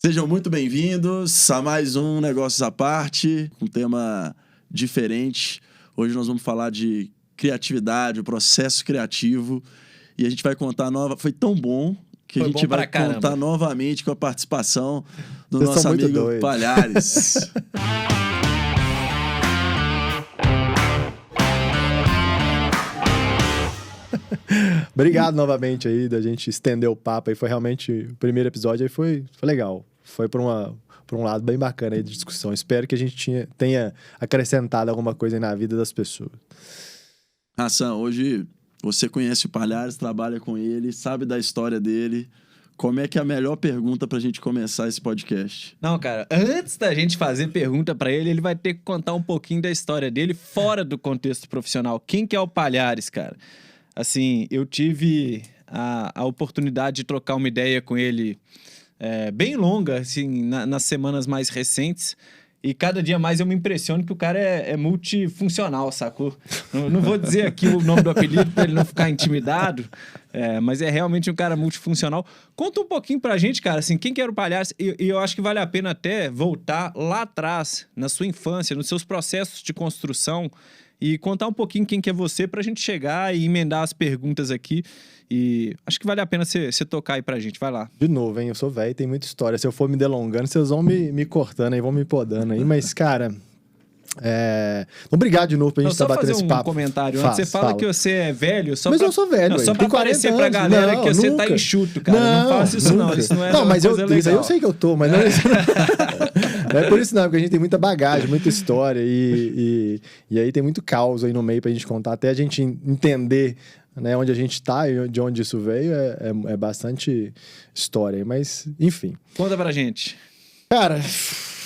Sejam muito bem-vindos a mais um Negócios à Parte, um tema diferente. Hoje nós vamos falar de criatividade, o processo criativo, e a gente vai contar Foi tão bom que a gente vai contar novamente com a participação do nosso amigo Palhares. Obrigado novamente aí da gente estender o papo aí. Foi realmente o primeiro episódio aí foi legal. Foi por um lado bem bacana aí de discussão. Espero que a gente tenha acrescentado alguma coisa aí na vida das pessoas. Hassan, hoje você conhece o Palhares, trabalha com ele, sabe da história dele. Como é que é a melhor pergunta pra gente começar esse podcast? Não, cara, antes da gente fazer pergunta pra ele, ele vai ter que contar um pouquinho da história dele fora do contexto profissional. Quem que é o Palhares, cara? Assim, eu tive a oportunidade de trocar uma ideia com ele bem longa, assim, nas semanas mais recentes. E cada dia mais eu me impressiono que o cara é multifuncional, sacou? Não vou dizer aqui o nome do apelido pra ele não ficar intimidado, mas é realmente um cara multifuncional. Conta um pouquinho pra gente, cara, assim, quem que era o Palhares? E eu acho que vale a pena até voltar lá atrás, na sua infância, nos seus processos de construção, e contar um pouquinho quem que é você pra gente chegar e emendar as perguntas aqui. E acho que vale a pena você tocar aí pra gente. Vai lá. De novo, hein? Eu sou velho, tem muita história. Se eu for me delongando, vocês vão me cortando aí, vão me podando aí. Mas, cara... Obrigado de novo pra gente estar batendo esse papo. Só fazer um comentário. Antes você fala que você é velho, mas eu sou velho, só pra parecer pra galera que você tá enxuto, cara. Não faça isso não, isso não é não, mas coisa legal. Isso aí eu sei que eu tô, mas não é isso. Não é por isso não, porque a gente tem muita bagagem, muita história e aí tem muito caos aí no meio pra gente contar, até a gente entender, né, onde a gente tá e de onde isso veio, é bastante história, mas enfim. Conta pra gente. Cara...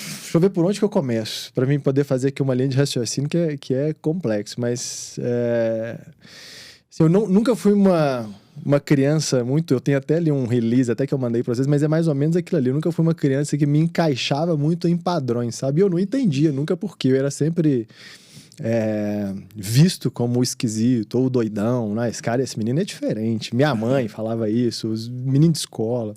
Deixa eu ver por onde que eu começo, para mim poder fazer aqui uma linha de raciocínio que é complexo, mas assim, eu nunca fui uma criança muito... Eu tenho até ali um release, até que eu mandei para vocês, mas é mais ou menos aquilo ali. Eu nunca fui uma criança que me encaixava muito em padrões, sabe? Eu não entendia nunca por quê. Eu era sempre visto como esquisito ou doidão, né? Esse menino é diferente. Minha mãe falava isso, os meninos de escola...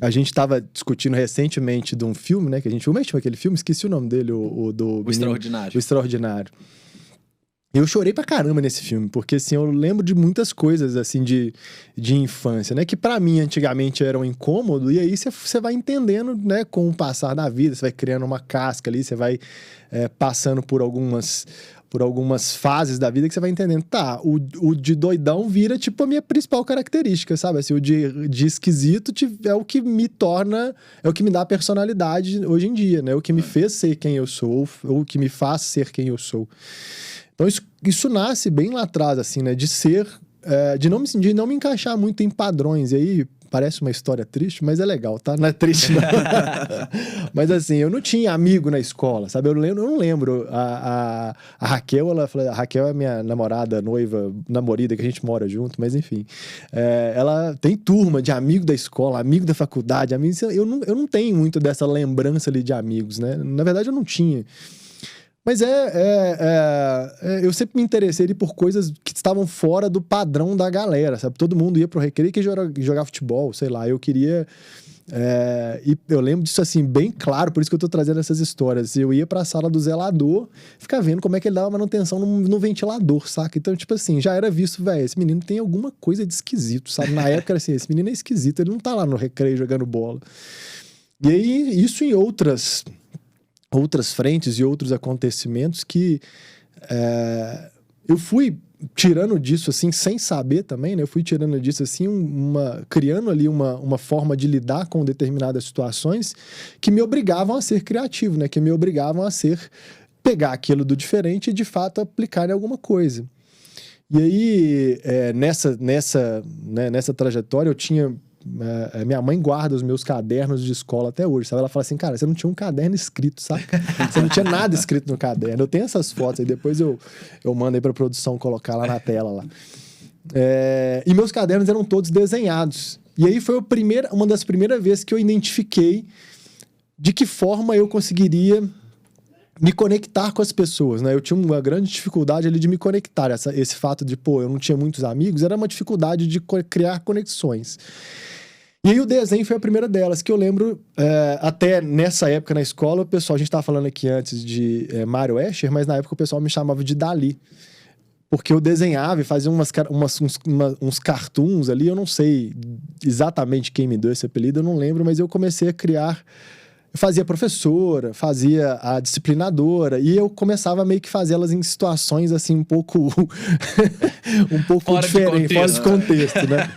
A gente estava discutindo recentemente de um filme, né? Que a gente... Como é que chama aquele filme? Esqueci o nome dele, o Extraordinário. O Extraordinário. Eu chorei pra caramba nesse filme, porque, assim, eu lembro de muitas coisas, assim, de infância, né? Que pra mim, antigamente, era um incômodo, e aí você vai entendendo, né? Com o passar da vida, você vai criando uma casca ali, você vai passando por algumas fases da vida que você vai entendendo. Tá, o de doidão vira, tipo, a minha principal característica, sabe? Assim, o de esquisito é o que me torna... É o que me dá personalidade hoje em dia, né? O que me fez ser quem eu sou, ou o que me faz ser quem eu sou. Então, isso nasce bem lá atrás, assim, né? De ser... de não me encaixar muito em padrões. E aí... Parece uma história triste, mas é legal, tá? Não é triste, não. Mas assim, eu não tinha amigo na escola, sabe? Eu não lembro. A Raquel, a Raquel é minha namorada, noiva, namorada, que a gente mora junto, mas enfim. Ela tem turma de amigo da escola, amigo da faculdade, amigos. Eu não tenho muito dessa lembrança ali de amigos, né? Na verdade, eu não tinha. Mas eu sempre me interessei ali por coisas que estavam fora do padrão da galera, sabe? Todo mundo ia pro recreio e queria jogar futebol, sei lá. Eu queria... e eu lembro disso, assim, bem claro, por isso que eu tô trazendo essas histórias. Eu ia pra sala do zelador, ficar vendo como é que ele dava manutenção no ventilador, saca? Então, tipo assim, já era visto, velho, esse menino tem alguma coisa de esquisito, sabe? Na época era assim, esse menino é esquisito, ele não tá lá no recreio jogando bola. E aí, isso em outras frentes e outros acontecimentos que eu fui tirando disso, assim, sem saber também, né? Eu fui tirando disso, assim, criando ali uma forma de lidar com determinadas situações que me obrigavam a ser criativo, né? Que me obrigavam a pegar aquilo do diferente e, de fato, aplicar em alguma coisa. E aí, nessa trajetória, eu tinha... minha mãe guarda os meus cadernos de escola até hoje, sabe? Ela fala assim, cara, você não tinha um caderno escrito, saca? Você não tinha nada escrito no caderno. Eu tenho essas fotos aí, depois eu mando aí pra produção colocar lá na tela lá. E meus cadernos eram todos desenhados. E aí foi uma das primeiras vezes que eu identifiquei de que forma eu conseguiria me conectar com as pessoas, né? Eu tinha uma grande dificuldade ali de me conectar. Esse fato de, eu não tinha muitos amigos, era uma dificuldade de criar conexões. E aí o desenho foi a primeira delas, que eu lembro, até nessa época na escola, o pessoal, a gente tava falando aqui antes de Mário Escher, mas na época o pessoal me chamava de Dali. Porque eu desenhava e fazia uns cartoons ali, eu não sei exatamente quem me deu esse apelido, eu não lembro, mas eu comecei a criar. Eu fazia professora, fazia a disciplinadora, e eu começava a meio que fazer elas em situações assim um pouco um pouco fora diferentes, fora de contexto, né?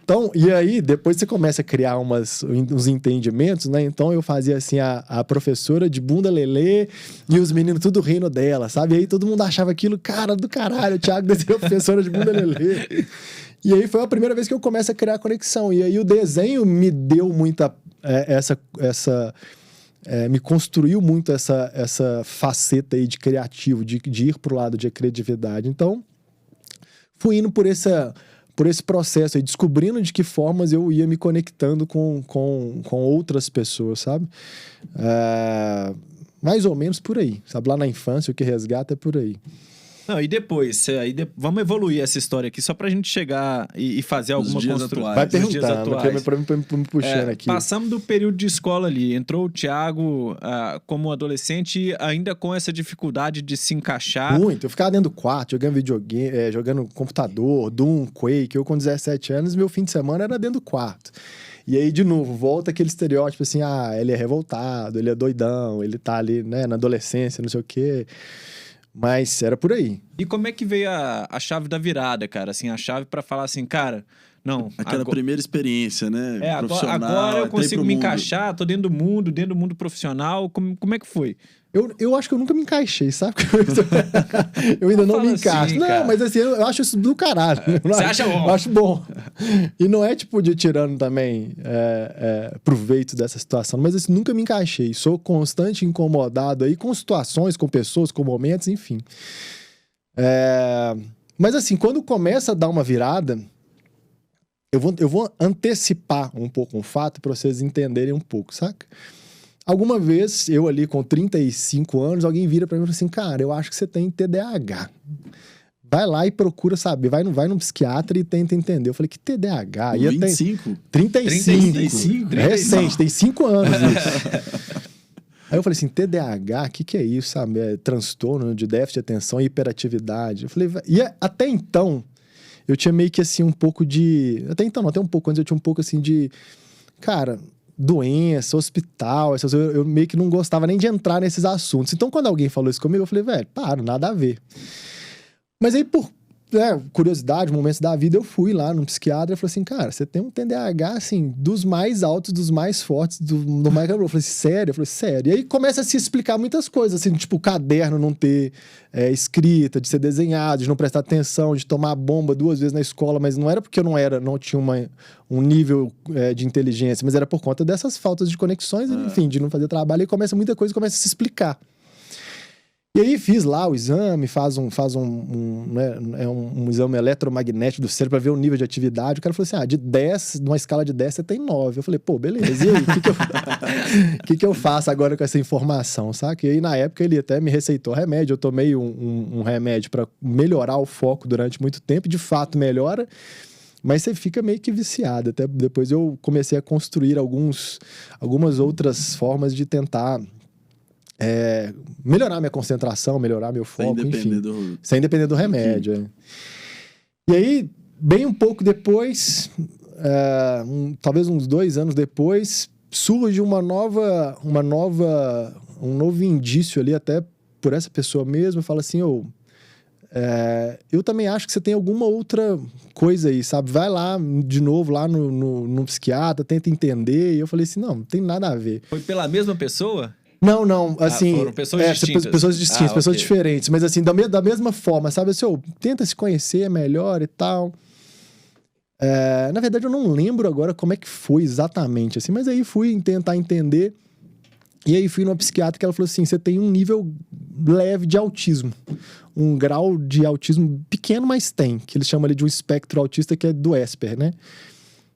Então, e aí, depois você começa a criar uns entendimentos, né? Então, eu fazia assim, a professora de bunda lelê e os meninos tudo rindo dela, sabe? E aí todo mundo achava aquilo, cara do caralho, o Thiago desenhou a professora de bunda lelê. E aí foi a primeira vez que eu começo a criar conexão. E aí o desenho me deu muita... me construiu muito essa faceta aí de criativo, de ir pro lado de criatividade. Então, fui indo por esse processo aí, descobrindo de que formas eu ia me conectando com outras pessoas, sabe? Mais ou menos por aí, sabe? Lá na infância, o que resgata é por aí. Não, e depois, vamos evoluir essa história aqui, só pra gente chegar e fazer alguma construção. Vai perguntando, pra me puxando aqui. Passamos do período de escola ali, entrou o Thiago como adolescente, ainda com essa dificuldade de se encaixar. Muito, eu ficava dentro do quarto, jogando videogame, jogando computador, Doom, Quake. Eu com 17 anos, meu fim de semana era dentro do quarto. E aí, de novo, volta aquele estereótipo assim, ele é revoltado, ele é doidão, ele tá ali, né, na adolescência, não sei o quê... Mas era por aí. E como é que veio a chave da virada, cara? Assim, a chave pra falar assim, cara, não... Aquela primeira experiência, né? Profissional. Agora eu consigo me encaixar, tô dentro do mundo profissional. Como é que foi? Eu acho que eu nunca me encaixei, sabe? Eu ainda não me encaixo. Assim, não, cara. Mas assim, eu acho isso do caralho. Você acha bom? Eu acho bom. E não é tipo de tirando também proveito dessa situação, mas assim, nunca me encaixei. Sou constante incomodado aí com situações, com pessoas, com momentos, enfim. Mas assim, quando começa a dar uma virada, eu vou antecipar um pouco um fato para vocês entenderem um pouco, saca? Alguma vez, eu ali com 35 anos, alguém vira pra mim e fala assim, cara, eu acho que você tem TDAH. Vai lá e procura saber, vai num psiquiatra e tenta entender. Eu falei, que TDAH? 25? 35. É recente, tem 5 anos isso. Aí eu falei assim, TDAH, o que é isso, sabe? É transtorno de déficit de atenção e hiperatividade. Eu falei, e até então, eu tinha meio que assim um pouco de... Até então, não, até um pouco antes eu tinha um pouco assim de... Cara... doença, hospital, eu meio que não gostava nem de entrar nesses assuntos. Então, quando alguém falou isso comigo, eu falei, velho, nada a ver. Mas aí, por curiosidade, momentos da vida, eu fui lá num psiquiatra e falei assim, cara, você tem um TDAH, assim, dos mais altos, dos mais fortes, do mais... Eu falei, sério? Eu falei, sério. E aí começa a se explicar muitas coisas, assim, tipo, o caderno não ter escrita, de ser desenhado, de não prestar atenção, de tomar bomba 2 vezes na escola, mas não era porque eu não tinha um nível de inteligência, mas era por conta dessas faltas de conexões, enfim, de não fazer trabalho, e começa muita coisa, começa a se explicar. E aí fiz lá o exame, faz um exame eletromagnético do cérebro para ver o nível de atividade. O cara falou assim, de 10, numa escala de 10 você tem 9. Eu falei, pô, beleza, e aí? O que eu faço agora com essa informação, saca? E aí na época ele até me receitou remédio, eu tomei um remédio para melhorar o foco durante muito tempo, de fato melhora, mas você fica meio que viciado. Até depois eu comecei a construir algumas outras formas de tentar... melhorar minha concentração, melhorar meu foco, sem depender do remédio. E aí, bem um pouco depois, talvez uns 2 anos depois, surge um novo indício ali, até por essa pessoa mesmo, fala assim, eu também acho que você tem alguma outra coisa aí, sabe? Vai lá, de novo, lá no psiquiatra, tenta entender. E eu falei assim, não tem nada a ver. Foi pela mesma pessoa? Não, assim... foram pessoas distintas. Pessoas distintas, pessoas diferentes. Mas assim, da mesma forma, sabe? Assim, tenta se conhecer melhor e tal. Na verdade, eu não lembro agora como é que foi exatamente, assim. Mas aí fui tentar entender. E aí fui numa psiquiatra que ela falou assim, você tem um nível leve de autismo. Um grau de autismo pequeno, mas tem. Que eles chamam ali de um espectro autista, que é do Asperger, né?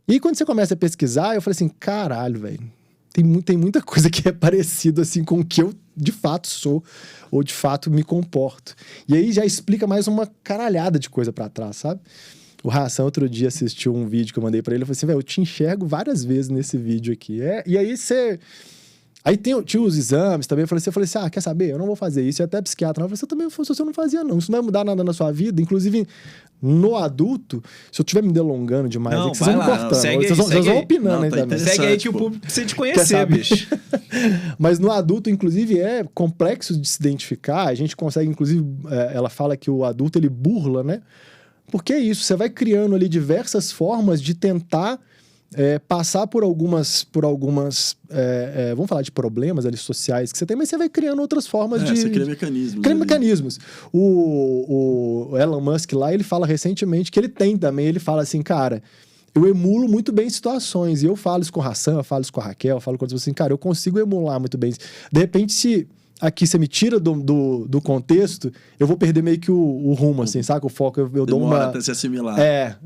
E aí, quando você começa a pesquisar, eu falei assim, caralho, velho. Tem muita coisa que é parecido assim com o que eu de fato sou ou de fato me comporto. E aí já explica mais uma caralhada de coisa pra trás, sabe? O Hassan outro dia assistiu um vídeo que eu mandei pra ele. Eu falei assim, velho, eu te enxergo várias vezes nesse vídeo aqui. E aí você... Aí tinha os exames também. Eu falei assim, quer saber? Eu não vou fazer isso. E até psiquiatra. Eu falei, você também você não fazia, não. Isso não vai mudar nada na sua vida. Inclusive, no adulto, se eu estiver me delongando demais, Não, aqui, vocês vão me cortando. Vocês vão opinando aí também. Segue aí que o público precisa te conhecer, bicho. Mas no adulto, inclusive, é complexo de se identificar. A gente consegue, inclusive, ela fala que o adulto, ele burla, né? Porque é isso, você vai criando ali diversas formas de tentar passar por algumas vamos falar de problemas ali sociais que você tem, mas você vai criando outras formas de... Você cria mecanismos. Cria mecanismos. O Elon Musk lá, ele fala recentemente que ele tem também, ele fala assim, cara, eu emulo muito bem situações, e eu falo isso com o Hassan, eu falo isso com a Raquel, eu falo com outros assim, cara, eu consigo emular muito bem. De repente, se aqui você me tira do contexto, eu vou perder meio que o rumo, assim, saca? O foco, eu dou uma... até se assimilar.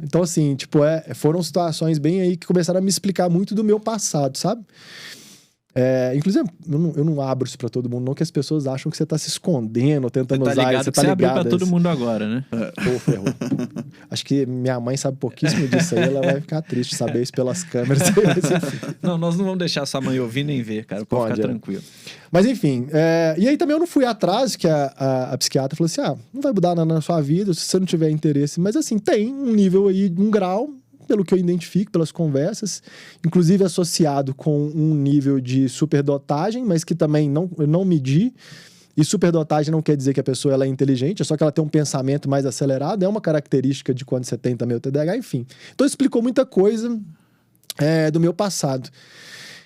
Então assim, tipo, foram situações bem aí que começaram a me explicar muito do meu passado, sabe? Inclusive, eu não abro isso pra todo mundo, não, que as pessoas acham que você tá se escondendo, tentando usar isso. Você tá ligado, abriu pra todo mundo agora, né? Pô, ferrou. Acho que minha mãe sabe pouquíssimo disso aí, ela vai ficar triste de saber isso pelas câmeras. Não, nós não vamos deixar sua mãe ouvir nem ver, cara, pode ficar tranquilo. Mas enfim, e aí também eu não fui atrás, que a psiquiatra falou assim, não vai mudar nada na sua vida se você não tiver interesse, mas assim, tem um nível aí, um grau, pelo que eu identifico, pelas conversas, inclusive associado com um nível de superdotagem, mas que também eu não medi. E superdotagem não quer dizer que a pessoa ela é inteligente, é só que ela tem um pensamento mais acelerado, é uma característica de quando você tem também o TDAH, enfim. Então explicou muita coisa do meu passado.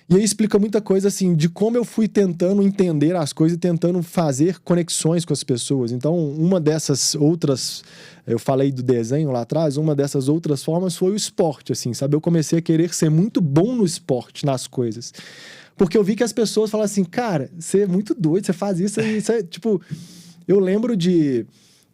E aí explica muita coisa, assim, de como eu fui tentando entender as coisas e tentando fazer conexões com as pessoas. Então, uma dessas outras... Eu falei do desenho lá atrás, uma dessas outras formas foi o esporte, assim, sabe? Eu comecei a querer ser muito bom no esporte, nas coisas. Porque eu vi que as pessoas falavam assim, cara, você é muito doido, você faz isso, tipo... Eu lembro de...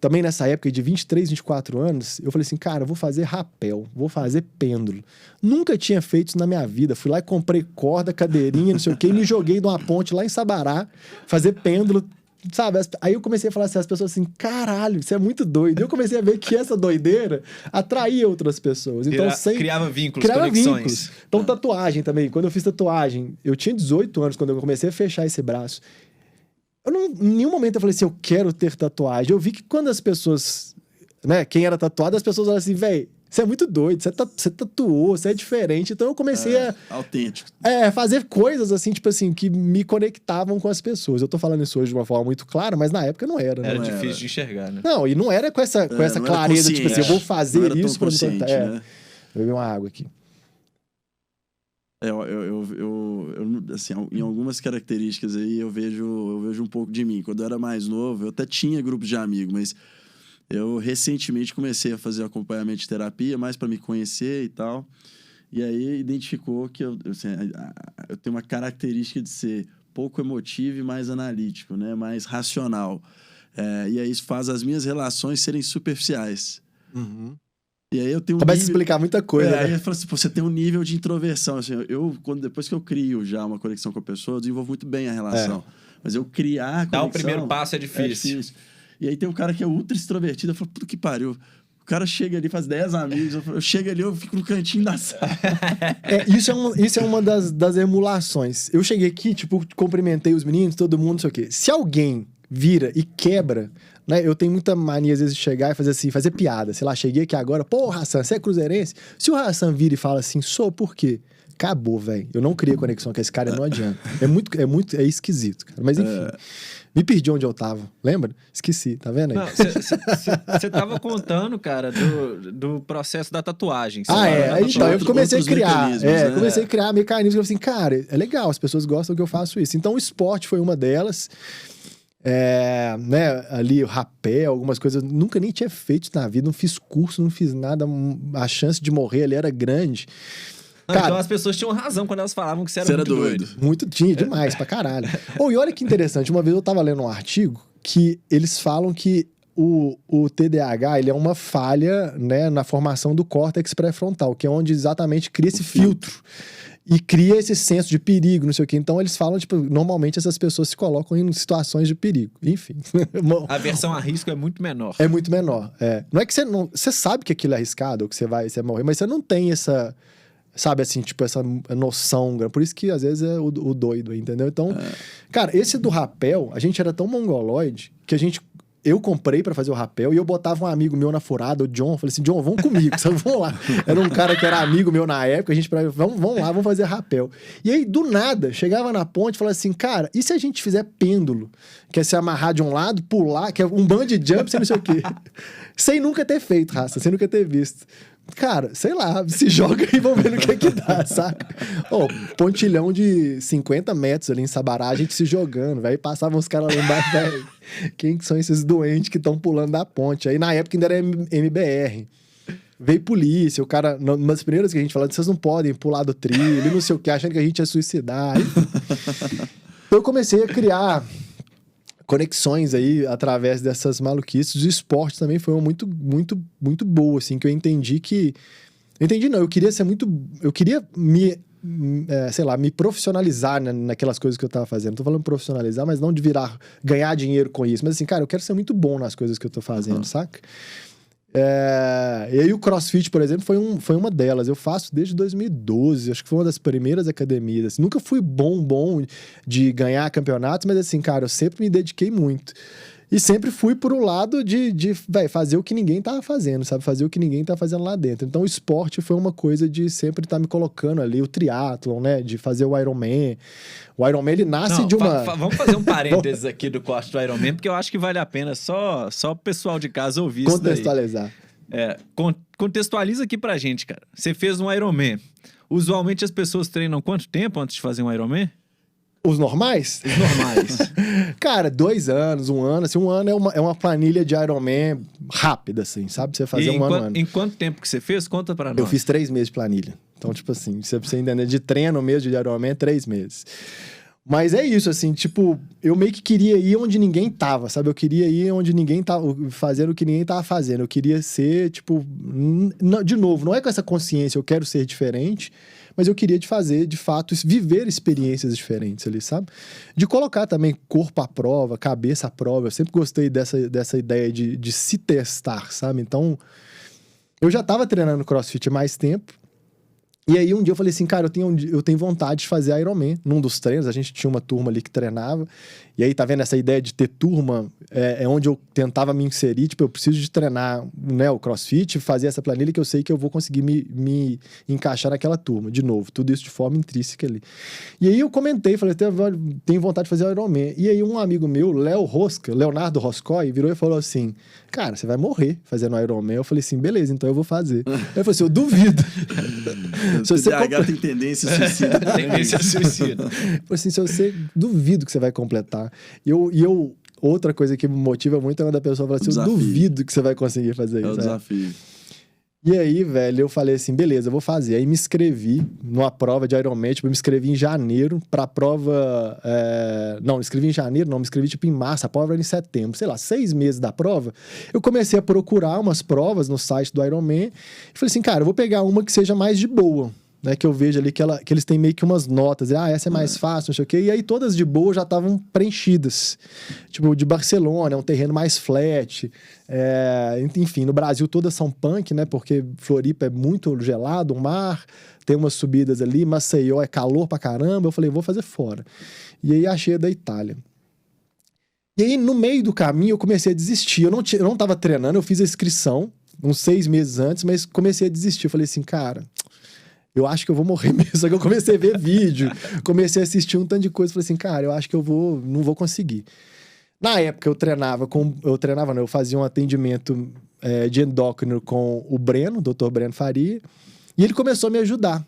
Também nessa época de 23, 24 anos, eu falei assim, cara, eu vou fazer rapel, vou fazer pêndulo. Nunca tinha feito isso na minha vida. Fui lá e comprei corda, cadeirinha, não sei o quê, e me joguei de uma ponte lá em Sabará, fazer pêndulo, sabe? Aí eu comecei a falar assim, as pessoas assim, caralho, você é muito doido. E eu comecei a ver que essa doideira atraía outras pessoas. Então, criava vínculos, conexões. Então, tatuagem também. Quando eu fiz tatuagem, eu tinha 18 anos quando eu comecei a fechar esse braço. Em nenhum momento eu falei assim, eu quero ter tatuagem. Eu vi que quando as pessoas, né, quem era tatuado, as pessoas falaram assim, velho, você é muito doido, você tatuou, você é diferente. Então eu comecei autêntico. Fazer coisas assim, tipo assim, que me conectavam com as pessoas. Eu tô falando isso hoje de uma forma muito clara, mas na época não era, né? Era difícil de enxergar, né? Não, e não era com essa clareza, tipo assim, eu vou fazer isso pra me né? Eu bebi uma água aqui. Assim, em algumas características aí eu vejo um pouco de mim. Quando eu era mais novo, eu até tinha grupos de amigos, mas eu recentemente comecei a fazer acompanhamento de terapia, mais para me conhecer e tal. E aí identificou que eu tenho uma característica de ser pouco emotivo e mais analítico, né? Mais racional. E aí isso faz as minhas relações serem superficiais. Uhum. E aí eu tenho Começa a explicar muita coisa, né? Aí eu falo assim, você tem um nível de introversão. Assim, depois que eu crio já uma conexão com a pessoa, eu desenvolvo muito bem a relação. Mas eu criar a conexão... Dar o primeiro passo é difícil. E aí tem um cara que é ultra extrovertido, eu falo, puta que pariu. O cara chega ali, faz 10 amigos, eu chego ali, eu fico no cantinho da sala. Isso é uma das emulações. Eu cheguei aqui, tipo, cumprimentei os meninos, todo mundo, não sei o quê. Se alguém vira e quebra... Né? Eu tenho muita mania, às vezes, de chegar e fazer assim, fazer piada. Sei lá, cheguei aqui agora, pô, Hassan, você é cruzeirense? Se o Hassan vira e fala assim, sou, por quê? Acabou, velho. Eu não criei conexão com esse cara, não adianta. É esquisito, cara. Mas enfim, me perdi onde eu tava. Lembra? Esqueci, tá vendo aí? Você tava contando, cara, do processo da tatuagem. Então, eu comecei a criar. Né? Comecei a criar mecanismos. Eu falei assim, cara, é legal, as pessoas gostam que eu faço isso. Então, o esporte foi uma delas. Né, ali o rapel, algumas coisas, nunca nem tinha feito na vida, não fiz curso, não fiz nada, a chance de morrer ali era grande. Cara, então as pessoas tinham razão quando elas falavam que você era muito doido. Muito, tinha demais, pra caralho. E olha que interessante, uma vez eu tava lendo um artigo que eles falam que o TDAH, ele é uma falha, né, na formação do córtex pré-frontal, que é onde exatamente cria esse filtro. e cria esse senso de perigo, não sei o quê. Então eles falam, tipo, normalmente essas pessoas se colocam em situações de perigo. Enfim. A aversão a risco é muito menor. É muito menor. Não é que você sabe que aquilo é arriscado, ou que você vai morrer, mas você não tem essa, sabe, assim, tipo, essa noção. Por isso que às vezes é o doido, entendeu? Então, cara, esse do rapel, a gente era tão mongoloide que eu comprei pra fazer o rapel e eu botava um amigo meu na furada, o John. Falei assim, John, vamos comigo, sabe? Vamos lá. Era um cara que era amigo meu na época, vamos lá, vamos fazer rapel. E aí, do nada, chegava na ponte e falava assim, cara, e se a gente fizer pêndulo? Que é se amarrar de um lado, pular, que é um bungee jump, sem não sei o quê. Sem nunca ter feito, raça, sem nunca ter visto. Cara, sei lá, se joga e vamos ver no que dá, saca? Pontilhão de 50 metros ali em Sabará, a gente se jogando, velho. Passavam os caras lá embaixo, velho. Quem que são esses doentes que estão pulando da ponte? Aí na época ainda era MBR. Veio polícia, o cara, uma das primeiras que a gente falou, vocês não podem pular do trilho, não sei o que, achando que a gente ia suicidar. Então eu comecei a criar conexões aí através dessas maluquices. O esporte também foi uma muito, muito, muito boa, assim, que eu entendi que... eu queria ser muito... Eu queria me profissionalizar naquelas coisas que eu tava fazendo. Não tô falando profissionalizar, mas não de ganhar dinheiro com isso. Mas assim, cara, eu quero ser muito bom nas coisas que eu tô fazendo, saca? E aí o CrossFit, por exemplo, foi uma delas. Eu faço desde 2012, acho que foi uma das primeiras academias. Assim, nunca fui bom de ganhar campeonatos, mas assim, cara, eu sempre me dediquei muito. E sempre fui por um lado de fazer o que ninguém tava fazendo, sabe? Fazer o que ninguém tá fazendo lá dentro. Então o esporte foi uma coisa de sempre estar me colocando ali, o triatlon, né? De fazer o Ironman. O Ironman, ele nasce de uma... Vamos fazer um parênteses aqui do corte do Ironman, porque eu acho que vale a pena só o pessoal de casa ouvir isso daí. Contextualizar. Contextualiza aqui pra gente, cara. Você fez um Ironman. Usualmente as pessoas treinam quanto tempo antes de fazer um Ironman? Os normais? Os normais. Cara, 2 anos, 1 ano. Assim, 1 ano é uma planilha de Ironman rápida, assim, sabe? Você fazer um ano. Em quanto tempo que você fez? Conta pra nós. Eu fiz 3 meses de planilha. Então, tipo assim, pra você entender, de treino mesmo de Ironman, 3 meses. Mas é isso, assim, tipo, eu meio que queria ir onde ninguém tava, sabe? Eu queria ir onde ninguém tava, fazendo o que ninguém tava fazendo. Eu queria ser, tipo, de novo, não é com essa consciência, eu quero ser diferente, mas eu queria de fato, viver experiências diferentes ali, sabe? De colocar também corpo à prova, cabeça à prova. Eu sempre gostei dessa ideia de se testar, sabe? Então, eu já tava treinando CrossFit há mais tempo. E aí um dia eu falei assim, cara, eu tenho vontade de fazer Ironman. Num dos treinos, a gente tinha uma turma ali que treinava. E aí, tá vendo essa ideia de ter turma? É onde eu tentava me inserir. Tipo, eu preciso de treinar, né, o CrossFit, fazer essa planilha que eu sei que eu vou conseguir me encaixar naquela turma. De novo, tudo isso de forma intrínseca ali. E aí eu comentei, falei, tenho vontade de fazer Ironman. E aí um amigo meu, Leonardo Roscoe, virou e falou assim, cara, você vai morrer fazendo Ironman. Eu falei assim, beleza, então eu vou fazer. Aí eu falei assim, eu duvido. Se você tem tendência a suicida. Tendência a suicida. Assim, se você duvido que você vai completar. E eu outra coisa que me motiva muito é quando a pessoa fala assim, eu duvido que você vai conseguir fazer isso. É o desafio. E aí, velho, eu falei assim, beleza, eu vou fazer. Aí me inscrevi numa prova de Ironman, tipo, eu me inscrevi em janeiro pra prova... Não, me inscrevi em janeiro, não, me inscrevi tipo em março, a prova era em setembro. Sei lá, 6 meses da prova, eu comecei a procurar umas provas no site do Ironman e falei assim, cara, eu vou pegar uma que seja mais de boa, né, que eu vejo ali que eles têm meio que umas notas, essa é mais fácil, não sei o quê, e aí todas de boa já estavam preenchidas, tipo, de Barcelona, é um terreno mais flat, enfim, no Brasil todas são punk, né, porque Floripa é muito gelado, o mar, tem umas subidas ali, Maceió é calor pra caramba, eu falei, vou fazer fora, e aí achei a da Itália. E aí, no meio do caminho, eu comecei a desistir, eu não tava treinando, eu fiz a inscrição, uns 6 meses antes, mas comecei a desistir, eu falei assim, cara... Eu acho que eu vou morrer mesmo. Só que eu comecei a ver vídeo, comecei a assistir um tanto de coisa. Falei assim, cara, eu acho que não vou conseguir. Na época eu fazia um atendimento de endócrino com o Breno, o Dr. Breno Faria, e ele começou a me ajudar.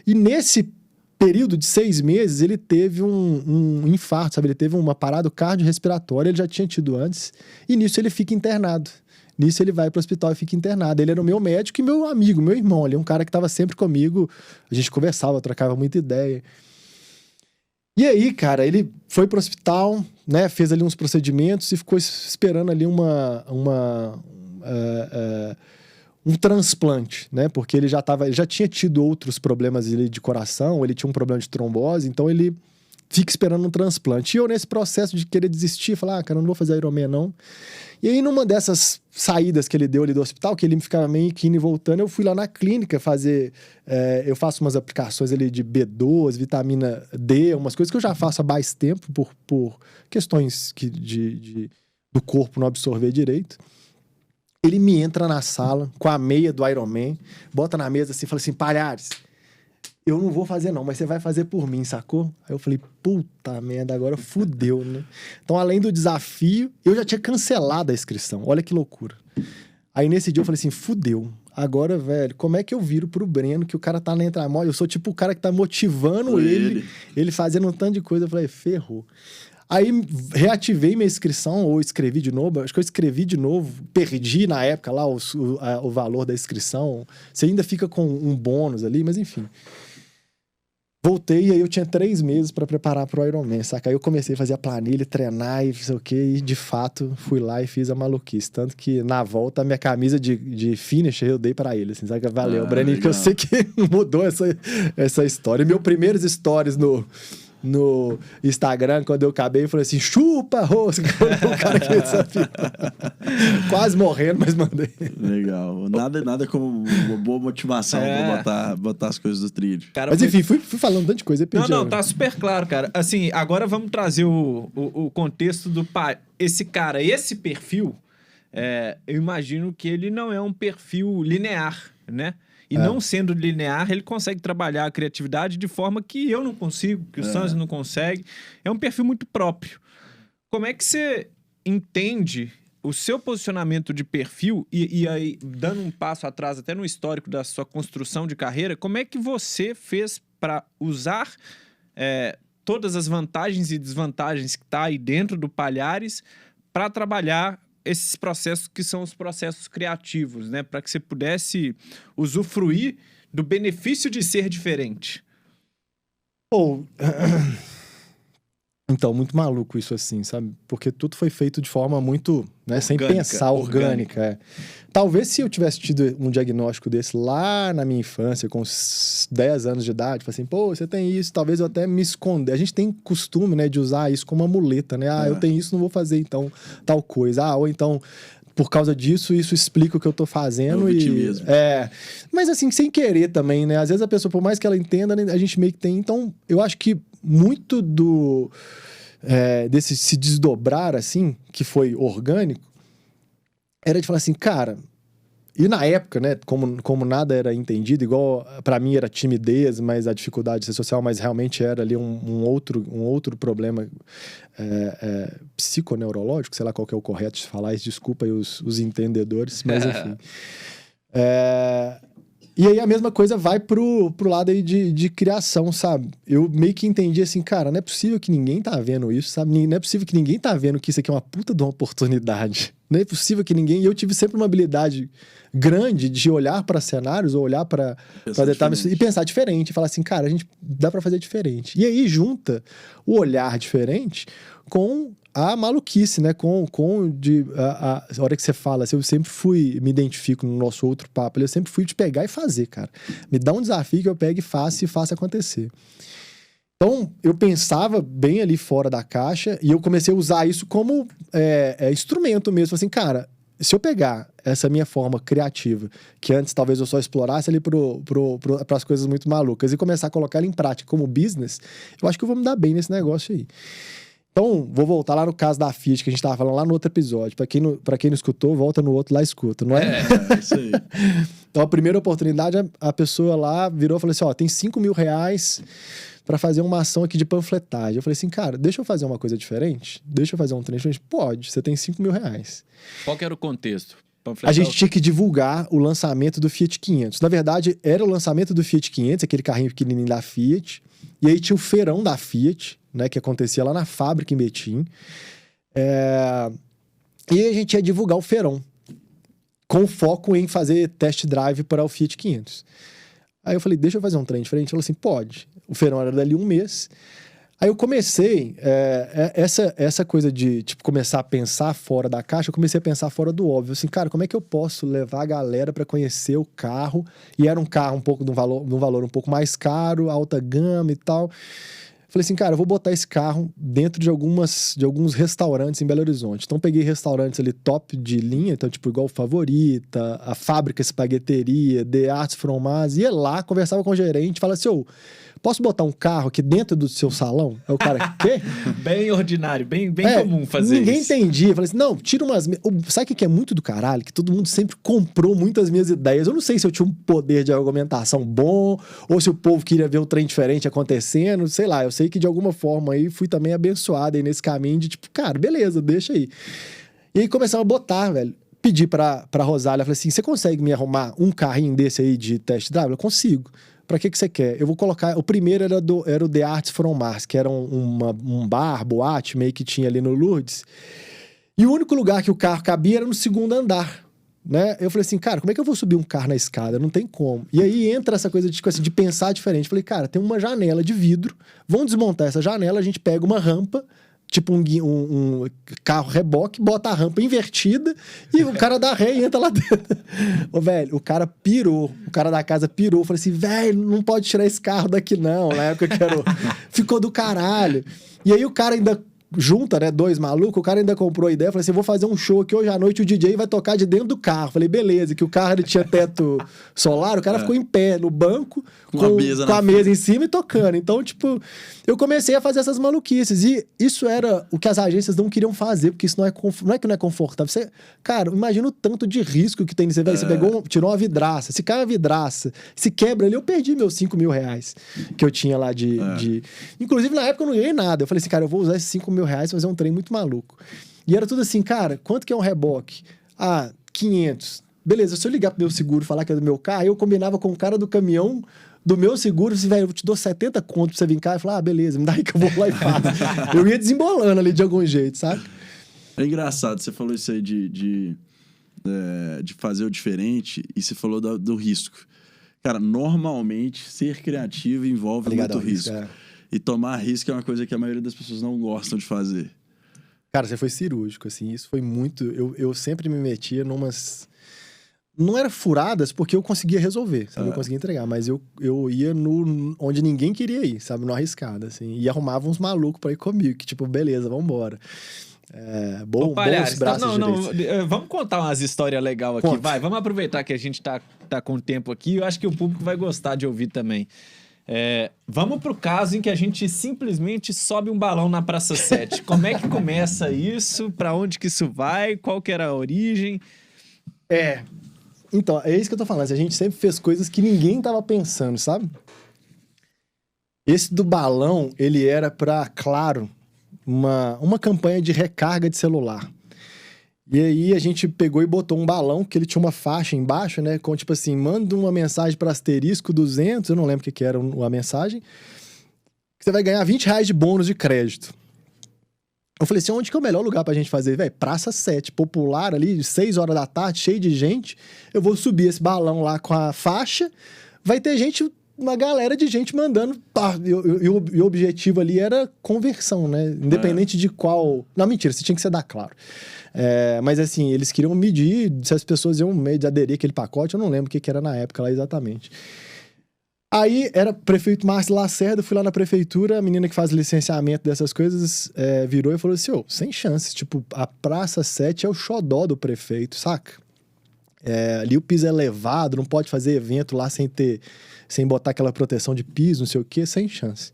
E nesse período de 6 meses, ele teve um infarto, sabe? Ele teve uma parada cardiorrespiratória, ele já tinha tido antes, e nisso ele fica internado. Nisso ele vai pro hospital e fica internado. Ele era o meu médico e meu amigo, meu irmão. Ele é um cara que tava sempre comigo. A gente conversava, trocava muita ideia. E aí, cara, ele foi pro hospital, né? Fez ali uns procedimentos e ficou esperando ali um transplante, né? Porque ele já tinha tido outros problemas ali de coração, ele tinha um problema de trombose, então ele fica esperando um transplante. E eu, nesse processo de querer desistir, falar, cara, eu não vou fazer Ironman, não. E aí, numa dessas saídas que ele deu ali do hospital, que ele ficava meio que indo e voltando, eu fui lá na clínica fazer... eu faço umas aplicações ali de B12, vitamina D, umas coisas que eu já faço há mais tempo, por questões do corpo não absorver direito. Ele me entra na sala com a meia do Ironman, bota na mesa assim, fala assim, Palhares, eu não vou fazer não, mas você vai fazer por mim, sacou? Aí eu falei, puta merda, agora fudeu, né? Então, além do desafio, eu já tinha cancelado a inscrição, olha que loucura. Aí nesse dia eu falei assim, fudeu. Agora, velho, como é que eu viro pro Breno, que o cara tá na entramóvel? Eu sou tipo o cara que tá motivando ele fazendo um tanto de coisa. Eu falei, ferrou. Aí reativei minha inscrição, ou escrevi de novo. Acho que eu escrevi de novo, perdi na época lá o valor da inscrição. Você ainda fica com um bônus ali, mas enfim. Voltei e aí eu tinha 3 meses pra preparar pro Ironman, saca? Aí eu comecei a fazer a planilha, treinar e não sei o quê, e de fato fui lá e fiz a maluquice. Tanto que na volta a minha camisa de finisher eu dei pra ele, assim, saca? Valeu, Breninho, que eu sei que mudou essa história. E meus primeiros stories no Instagram, quando eu acabei, eu falei assim, chupa, rosca, o cara que desafia. Quase morrendo, mas mandei. Legal. Nada como uma boa motivação pra botar as coisas do trilho. Cara, mas enfim, fui falando tanta coisa. Não, tá super claro, cara. Assim, agora vamos trazer o contexto do esse cara, esse perfil, eu imagino que ele não é um perfil linear, né? E não sendo linear, ele consegue trabalhar a criatividade de forma que eu não consigo, que o Sanzio não consegue. É um perfil muito próprio. Como é que você entende o seu posicionamento de perfil e aí, dando um passo atrás até no histórico da sua construção de carreira, como é que você fez para usar todas as vantagens e desvantagens que tá aí dentro do Palhares para trabalhar esses processos que são os processos criativos, né? Para que você pudesse usufruir do benefício de ser diferente. Então, muito maluco isso assim, sabe? Porque tudo foi feito de forma muito, né, sem pensar, orgânica. Talvez se eu tivesse tido um diagnóstico desse lá na minha infância, com uns 10 anos de idade, assim, pô, você tem isso, talvez eu até me esconder. A gente tem costume, né, de usar isso como uma muleta, né? Eu tenho isso, não vou fazer, então, tal coisa. Ou então, por causa disso, isso explica o que eu tô fazendo. Mas assim, sem querer também, né? Às vezes a pessoa, por mais que ela entenda, a gente meio que tem. Então, eu acho que muito desse se desdobrar, assim, que foi orgânico, era de falar assim, cara... E na época, né, como nada era entendido, igual pra mim era timidez, mas a dificuldade de ser social, mas realmente era ali um outro problema psiconeurológico, sei lá qual que é o correto de falar isso, desculpa aí os entendedores, mas enfim. E aí a mesma coisa vai pro lado aí de criação, sabe? Eu meio que entendi assim, cara, não é possível que ninguém tá vendo isso, sabe? Não é possível que ninguém tá vendo que isso aqui é uma puta de uma oportunidade. Não é possível que ninguém... E eu tive sempre uma habilidade grande de olhar para cenários, ou olhar para detalhes e pensar diferente. Falar assim, cara, dá para fazer diferente. E aí junta o olhar diferente com a maluquice, né? A hora que você fala, assim, eu sempre me identifico no nosso outro papo, eu sempre fui de pegar e fazer, cara. Me dá um desafio que eu pego e faço acontecer. Então, eu pensava bem ali fora da caixa e eu comecei a usar isso como instrumento mesmo. Assim, cara, se eu pegar essa minha forma criativa, que antes talvez eu só explorasse ali para as coisas muito malucas, e começar a colocar ela em prática como business, eu acho que eu vou me dar bem nesse negócio aí. Então, vou voltar lá no caso da Fiat, que a gente estava falando lá no outro episódio. Para quem não escutou, volta no outro lá e escuta, não é? Isso aí. Então, a primeira oportunidade, a pessoa lá virou e falou assim, tem R$5.000 para fazer uma ação aqui de panfletagem. Eu falei assim, cara, deixa eu fazer uma coisa diferente? Deixa eu fazer um trem diferente? Pode, você tem R$5.000. Qual que era o contexto? A gente tinha que divulgar o lançamento do Fiat 500. Na verdade, era o lançamento do Fiat 500, aquele carrinho pequenininho da Fiat. E aí tinha o feirão da Fiat, né, que acontecia lá na fábrica em Betim. E aí a gente ia divulgar o feirão, com foco em fazer test drive para o Fiat 500. Aí eu falei, deixa eu fazer um trem diferente. Ele falou assim, pode. O feirão era dali um mês. Aí eu comecei, essa coisa de, tipo, começar a pensar fora da caixa, eu comecei a pensar fora do óbvio. Assim, cara, como é que eu posso levar a galera pra conhecer o carro? E era um carro um pouco de um valor um pouco mais caro, alta gama e tal. Falei assim, cara, eu vou botar esse carro dentro de alguns restaurantes em Belo Horizonte. Então, peguei restaurantes ali top de linha, então, tipo, igual Favorita, a Fábrica Espagueteria, The Arts Fromage. Ia lá, conversava com o gerente, falava assim, ô, posso botar um carro aqui dentro do seu salão? Aí o cara, quê? Bem ordinário, bem comum fazer ninguém isso. entendia. Eu falei assim, não, tira umas... Sabe o que é muito do caralho? Que todo mundo sempre comprou muitas minhas ideias. Eu não sei se eu tinha um poder de argumentação bom, ou se o povo queria ver um trem diferente acontecendo, sei lá. Eu sei que de alguma forma aí fui também abençoado aí nesse caminho de tipo, cara, beleza, deixa aí. E aí começamos a botar, velho. Pedi pra Rosália, falei assim, você consegue me arrumar um carrinho desse aí de test drive? Eu consigo. Pra que você quer? Eu vou colocar... O primeiro era o The Arts From Mars, que era um bar, boate, meio que tinha ali no Lourdes. E o único lugar que o carro cabia era no segundo andar, né? Eu falei assim, cara, como é que eu vou subir um carro na escada? Não tem como. E aí entra essa coisa de pensar diferente. Eu falei, cara, tem uma janela de vidro, vamos desmontar essa janela, a gente pega uma rampa, tipo um carro reboque, bota a rampa invertida e o cara dá ré e entra lá dentro. Ô, velho, o cara pirou. O cara da casa pirou. Falei assim, velho, não pode tirar esse carro daqui não. Na época que era... Ficou do caralho. E aí o cara ainda... junta, né, dois malucos, o cara ainda comprou a ideia, falei assim, vou fazer um show aqui hoje à noite, o DJ vai tocar de dentro do carro. Falei, beleza, que o carro ele tinha teto solar, o cara ficou em pé no banco, com a mesa em cima e tocando. Então, tipo, eu comecei a fazer essas maluquices, e isso era o que as agências não queriam fazer, porque isso não é que não é confortável. Você, cara, imagina o tanto de risco que tem nisso. Você pegou, tirou uma vidraça, se cai uma vidraça, se quebra ali, eu perdi meus R$5 mil que eu tinha lá de... Inclusive, na época eu não ganhei nada. Eu falei assim, cara, eu vou usar esses R$5 mil fazer um trem muito maluco. E era tudo assim, cara, quanto que é um reboque? Ah, 500. Beleza, se eu ligar pro meu seguro e falar que é do meu carro, eu combinava com o cara do caminhão do meu seguro, assim, velho, eu te dou 70 conto pra você vir cá. E falar, ah, beleza, me dá aí que eu vou lá e faço. Eu ia desembolando ali de algum jeito, sabe? É engraçado, você falou isso aí de fazer o diferente e você falou do risco. Cara, normalmente, ser criativo envolve muito risco. E tomar risco é uma coisa que a maioria das pessoas não gostam de fazer. Cara, você foi cirúrgico, assim. Isso foi muito... Eu sempre me metia numas... Não era furadas, porque eu conseguia resolver, sabe? Eu conseguia entregar. Mas eu ia onde ninguém queria ir, sabe? No arriscado, assim. E arrumava uns malucos pra ir comigo. Que tipo, beleza, vambora. Bons braços direitos. Vamos contar umas histórias legais aqui. Conta. Vai, vamos aproveitar que a gente tá com tempo aqui. Eu acho que o público vai gostar de ouvir também. Vamos pro caso em que a gente simplesmente sobe um balão na Praça 7. Como é que começa isso? Pra onde que isso vai? Qual que era a origem? Então, é isso que eu tô falando. A gente sempre fez coisas que ninguém tava pensando, sabe? Esse do balão, ele era pra, claro, uma campanha de recarga de celular. E aí a gente pegou e botou um balão, que ele tinha uma faixa embaixo, né? Com tipo assim, manda uma mensagem para asterisco 200, eu não lembro o que era a mensagem, que você vai ganhar R$20 de bônus de crédito. Eu falei assim, onde que é o melhor lugar pra gente fazer? Velho, Praça 7, popular ali, 6 horas da tarde, cheio de gente. Eu vou subir esse balão lá com a faixa, vai ter gente... uma galera de gente mandando. E o objetivo ali era conversão, né? Independente de qual... Não, mentira, você tinha que ser da Claro. Mas assim, eles queriam medir se as pessoas iam meio de aderir àquele pacote. Eu não lembro o que era na época lá exatamente. Aí era prefeito Márcio Lacerda, fui lá na prefeitura, a menina que faz licenciamento dessas coisas virou e falou assim, sem chance, tipo, a Praça 7 é o xodó do prefeito, saca? Ali o piso é elevado, não pode fazer evento lá sem botar aquela proteção de piso, não sei o que, sem chance.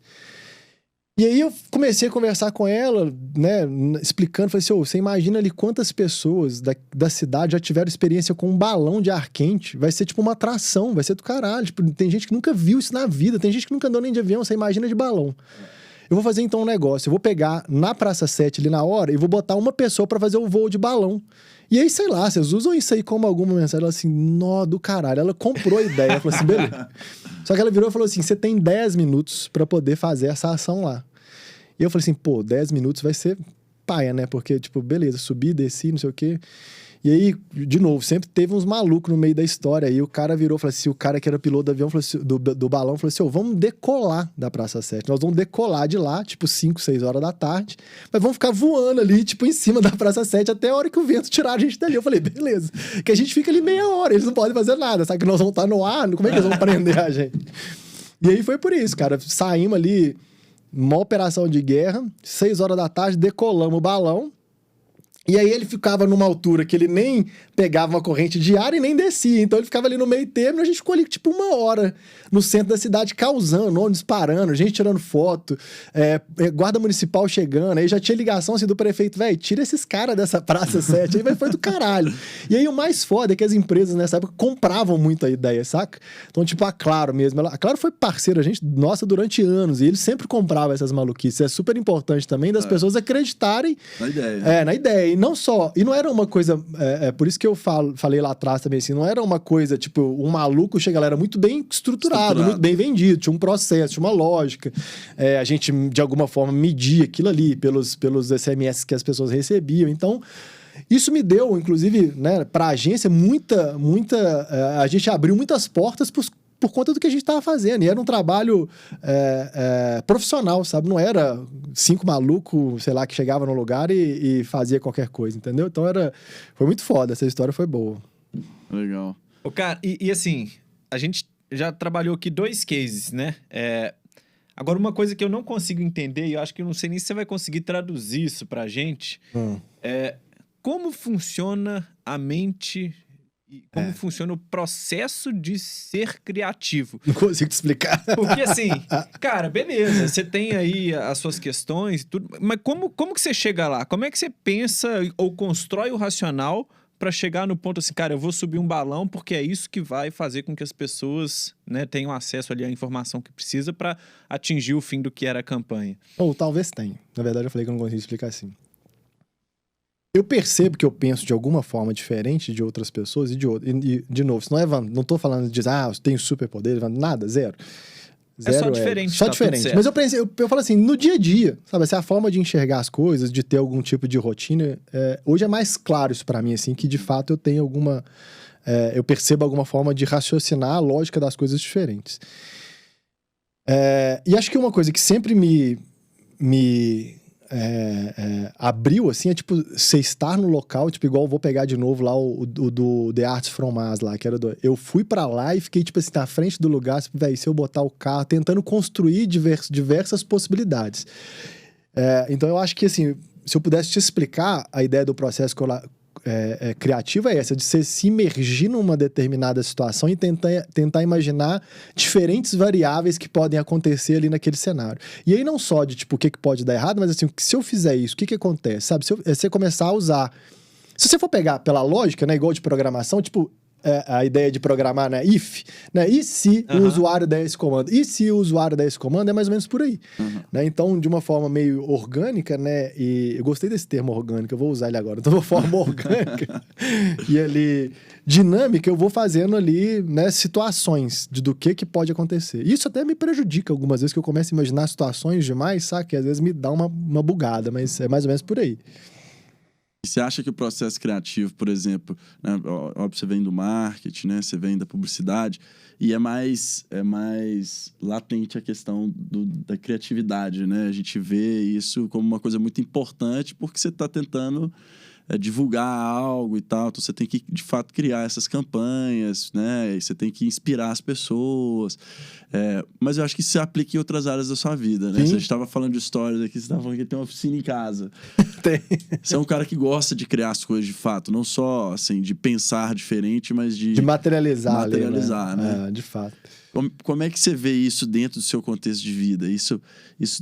E aí eu comecei a conversar com ela, né, explicando, falei assim, você imagina ali quantas pessoas da cidade já tiveram experiência com um balão de ar quente, vai ser tipo uma atração, vai ser do caralho, tipo, tem gente que nunca viu isso na vida, tem gente que nunca andou nem de avião, você imagina de balão. Eu vou fazer então um negócio, eu vou pegar na Praça 7 ali na hora e vou botar uma pessoa pra fazer o voo de balão. E aí, sei lá, vocês usam isso aí como alguma mensagem? Ela assim, nó do caralho. Ela comprou a ideia, ela falou assim, beleza. Só que ela virou e falou assim, você tem 10 minutos pra poder fazer essa ação lá. E eu falei assim, 10 minutos vai ser paia, né? Porque, tipo, beleza, subi, desci, não sei o quê. E aí, de novo, sempre teve uns malucos no meio da história. Aí o cara virou, falou assim, o cara que era piloto do avião, falou assim, do balão, falou assim, vamos decolar da Praça 7. Nós vamos decolar de lá, tipo 5, 6 horas da tarde, mas vamos ficar voando ali, tipo, em cima da Praça 7 até a hora que o vento tirar a gente dali. Eu falei, beleza. Que a gente fica ali meia hora, eles não podem fazer nada, sabe que nós vamos estar no ar, como é que eles vão prender a gente? E aí foi por isso, cara. Saímos ali, uma operação de guerra, 6 horas da tarde, decolamos o balão. E aí ele ficava numa altura que ele nem pegava uma corrente de ar e nem descia. Então ele ficava ali no meio termo e a gente ficou ali tipo 1 hora no centro da cidade causando, ônibus parando, gente tirando foto, guarda municipal chegando. Aí já tinha ligação assim do prefeito, velho, tira esses caras dessa Praça 7 aí, foi do caralho. E aí o mais foda é que as empresas nessa época compravam muito a ideia, saca? Então tipo a Claro mesmo, a Claro foi parceira, nossa, durante anos, e eles sempre compravam essas maluquices. É super importante também das pessoas acreditarem na ideia. Na ideia. E não só, e não era uma coisa, por isso que eu falei lá atrás também assim, não era uma coisa, tipo, um maluco chega lá, era muito bem estruturado, muito bem vendido, tinha um processo, tinha uma lógica, a gente de alguma forma media aquilo ali pelos SMS que as pessoas recebiam, então isso me deu, inclusive, né, pra agência, a gente abriu muitas portas por conta do que a gente estava fazendo. E era um trabalho profissional, sabe? Não era 5 malucos, sei lá, que chegava no lugar e fazia qualquer coisa, entendeu? Então foi muito foda, essa história foi boa. Legal. Ô, cara, e assim, a gente já trabalhou aqui 2 cases, né? Agora, uma coisa que eu não consigo entender, e eu acho que eu não sei nem se você vai conseguir traduzir isso pra gente, como funciona a mente... E como funciona o processo de ser criativo. Não consigo te explicar. Porque assim, cara, beleza, você tem aí as suas questões e tudo, mas como que você chega lá? Como é que você pensa ou constrói o racional para chegar no ponto assim, cara, eu vou subir um balão porque é isso que vai fazer com que as pessoas, né, tenham acesso ali à informação que precisa para atingir o fim do que era a campanha? Ou talvez tenha. Na verdade, eu falei que eu não consigo explicar assim. Eu percebo que eu penso de alguma forma diferente de outras pessoas e de novo, isso não tô falando de eu tenho superpoder, nada, zero. É só diferente. Só diferente. Mas eu falo assim, no dia a dia, sabe, assim, a forma de enxergar as coisas, de ter algum tipo de rotina, hoje é mais claro isso pra mim, assim, que de fato eu tenho eu percebo alguma forma de raciocinar a lógica das coisas diferentes. E acho que uma coisa que sempre me abriu, assim, tipo, você estar no local, tipo, igual eu vou pegar de novo lá o do The Arts from Mars lá, que era eu fui pra lá e fiquei, tipo assim, na frente do lugar, tipo, velho, se eu botar o carro, tentando construir diversas possibilidades. Então eu acho que, assim, se eu pudesse te explicar a ideia do processo criativo é essa, de você se imergir numa determinada situação e tentar imaginar diferentes variáveis que podem acontecer ali naquele cenário. E aí não só de, tipo, o que pode dar errado, mas assim, se eu fizer isso, o que acontece? Sabe? Se você começar a usar... Se você for pegar pela lógica, né, igual de programação, tipo... a ideia de programar, né? If, né? E se o usuário der esse comando? E se o usuário der esse comando? É mais ou menos por aí. Né? Então, de uma forma meio orgânica, né? E eu gostei desse termo orgânico, eu vou usar ele agora. Então, de uma forma orgânica e ali dinâmica, eu vou fazendo ali, né, situações do que pode acontecer. Isso até me prejudica algumas vezes, que eu começo a imaginar situações demais, sabe? Que às vezes me dá uma bugada, mas é mais ou menos por aí. Você acha que o processo criativo, por exemplo, né, óbvio, você vem do marketing, né, você vem da publicidade, e é mais latente a questão da criatividade, né? A gente vê isso como uma coisa muito importante porque você está tentando divulgar algo e tal, então você tem que, de fato, criar essas campanhas, né? E você tem que inspirar as pessoas. Mas eu acho que isso se aplica em outras áreas da sua vida, né? Sim. Você estava falando de histórias aqui, você estava falando que tem uma oficina em casa. Tem. Você é um cara que gosta de criar as coisas de fato, não só, assim, de pensar diferente, mas de materializar. Materializar, ali, né? De fato. Como é que você vê isso dentro do seu contexto de vida? Isso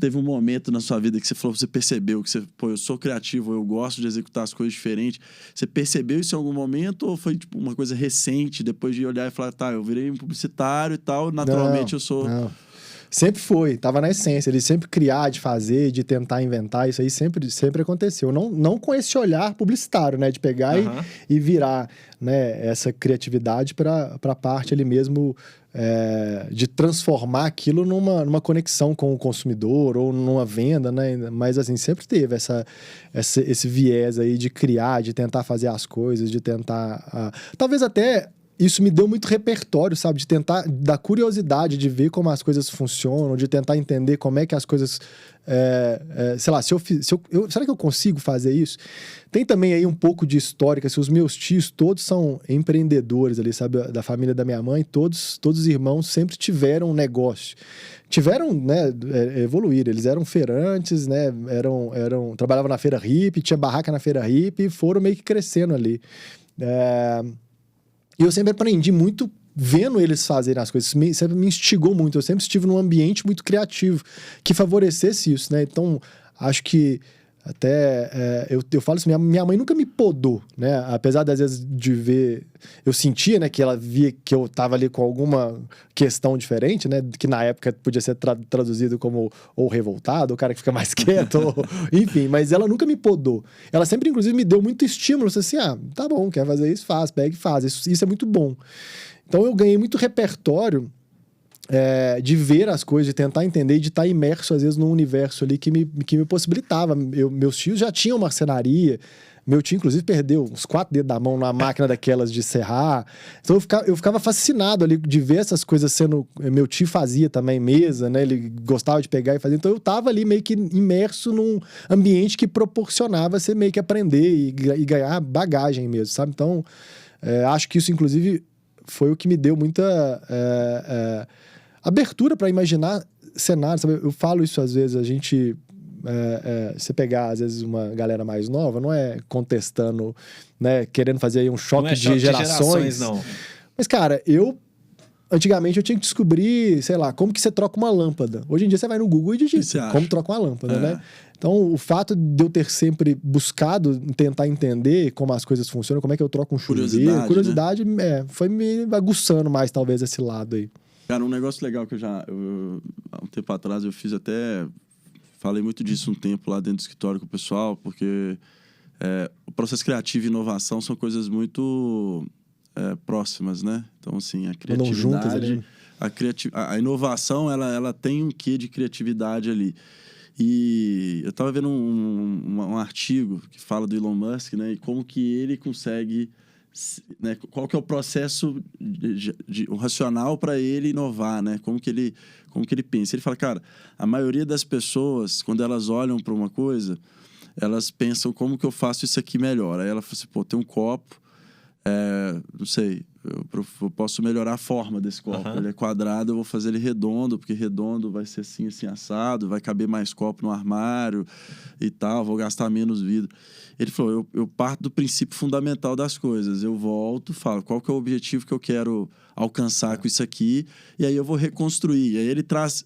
teve um momento na sua vida que você falou, você percebeu que eu sou criativo, eu gosto de executar as coisas diferentes. Você percebeu isso em algum momento ou foi tipo uma coisa recente, depois de olhar e falar, tá, eu virei um publicitário e tal, naturalmente eu sou... Não. Sempre foi, tava na essência, ele sempre criar, de fazer, de tentar inventar, isso aí sempre aconteceu. Não com esse olhar publicitário, né, de pegar e virar, né, essa criatividade para a parte ali mesmo de transformar aquilo numa conexão com o consumidor ou numa venda, né? Mas, assim, sempre teve esse viés aí de criar, de tentar fazer as coisas, de tentar... talvez até isso me deu muito repertório, sabe? De tentar, da curiosidade de ver como as coisas funcionam, de tentar entender como é que as coisas... sei lá, será que eu consigo fazer isso? Tem também aí um pouco de histórica, os meus tios todos são empreendedores ali, sabe? Da família da minha mãe, todos os irmãos sempre tiveram um negócio. Tiveram, né, evoluir, eles eram feirantes, né, trabalhavam na feira hippie, tinha barraca na feira hippie e foram meio que crescendo ali. E eu sempre aprendi muito vendo eles fazerem as coisas, sempre me instigou muito. Eu sempre estive num ambiente muito criativo que favorecesse isso, né? Então, acho que até eu falo assim, minha mãe nunca me podou, né? Apesar das vezes de ver, eu sentia, né, que ela via que eu tava ali com alguma questão diferente, né? Que na época podia ser traduzido como ou revoltado, o cara que fica mais quieto, enfim, mas ela nunca me podou. Ela sempre, inclusive, me deu muito estímulo, assim, tá bom, quer fazer isso, faz, pega e faz. Isso é muito bom. Então eu ganhei muito repertório de ver as coisas, de tentar entender, de estar imerso, às vezes, num universo ali que me possibilitava. Meus tios já tinham marcenaria, meu tio, inclusive, perdeu uns 4 dedos da mão numa máquina daquelas de serrar. Então eu ficava fascinado ali de ver essas coisas sendo... Meu tio fazia também mesa, né? Ele gostava de pegar e fazer. Então eu tava ali meio que imerso num ambiente que proporcionava você meio que aprender e ganhar bagagem mesmo, sabe? Então, acho que isso, inclusive, foi o que me deu muita... abertura para imaginar cenários, sabe? Eu falo isso às vezes, a gente... você pegar, às vezes, uma galera mais nova, não é contestando, né? Querendo fazer aí um choque de gerações. Não. Mas, cara, antigamente eu tinha que descobrir, sei lá, como que você troca uma lâmpada. Hoje em dia você vai no Google e digita como troca uma lâmpada, né? Então, o fato de eu ter sempre buscado tentar entender como as coisas funcionam, como é que eu troco um chuveiro, curiosidade, né? Foi me aguçando mais, talvez, esse lado aí. Cara, um negócio legal que há um tempo atrás eu fiz até... Falei muito disso um tempo lá dentro do escritório com o pessoal, porque o processo criativo e inovação são coisas muito próximas, né? Então, assim, a criatividade... A inovação, ela tem um quê de criatividade ali. E eu estava vendo um artigo que fala do Elon Musk, né? E como que ele consegue... Né, qual que é o processo o racional para ele inovar, né? Como que ele pensa. Ele fala, cara, a maioria das pessoas, quando elas olham para uma coisa, elas pensam, como que eu faço isso aqui melhor? Aí ela fala assim, pô, tem um copo, não sei, eu posso melhorar a forma desse copo. Ele é quadrado, eu vou fazer ele redondo, porque redondo vai ser assim, assim, assado, vai caber mais copo no armário e tal, vou gastar menos vidro. Ele falou, eu parto do princípio fundamental das coisas. Eu volto, falo, qual que é o objetivo que eu quero alcançar com isso aqui, e aí eu vou reconstruir. E aí ele traz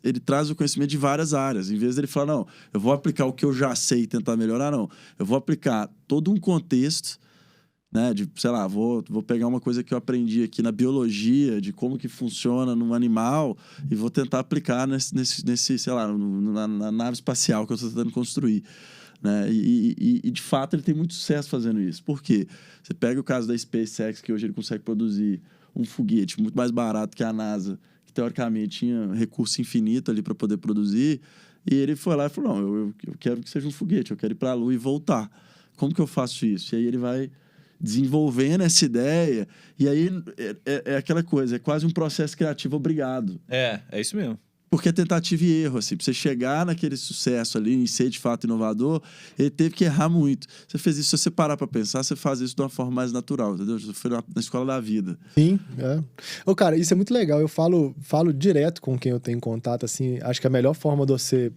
o conhecimento de várias áreas. Em vez dele falar, não, eu vou aplicar o que eu já sei e tentar melhorar, não. Eu vou aplicar todo um contexto, né, de, sei lá, vou pegar uma coisa que eu aprendi aqui na biologia, de como que funciona num animal, e vou tentar aplicar nesse sei lá, na nave espacial que eu estou tentando construir. Né? E de fato ele tem muito sucesso fazendo isso. Por quê? Você pega o caso da SpaceX, que hoje ele consegue produzir um foguete muito mais barato que a NASA, que teoricamente tinha recurso infinito ali para poder produzir, e ele foi lá e falou, não, eu quero que seja um foguete, eu quero ir para a Lua e voltar. Como que eu faço isso? E aí ele vai desenvolvendo essa ideia, e aí é aquela coisa, é quase um processo criativo obrigado. É isso mesmo. Porque é tentativa e erro, assim. Pra você chegar naquele sucesso ali e ser de fato inovador, ele teve que errar muito. Você fez isso, se você parar pra pensar, você faz isso de uma forma mais natural, entendeu? Você foi na escola da vida. Sim, cara, isso é muito legal. Eu falo direto com quem eu tenho contato, assim, acho que a melhor forma de você...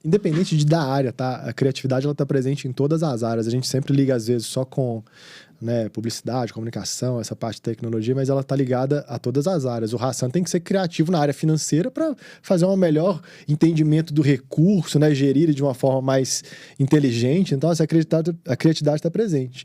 Independente da área, tá? A criatividade, ela tá presente em todas as áreas. A gente sempre liga, às vezes, só com... né, publicidade, comunicação, essa parte de tecnologia, mas ela está ligada a todas as áreas. O Hassan tem que ser criativo na área financeira para fazer um melhor entendimento do recurso, né, gerir ele de uma forma mais inteligente. Então, a criatividade está presente.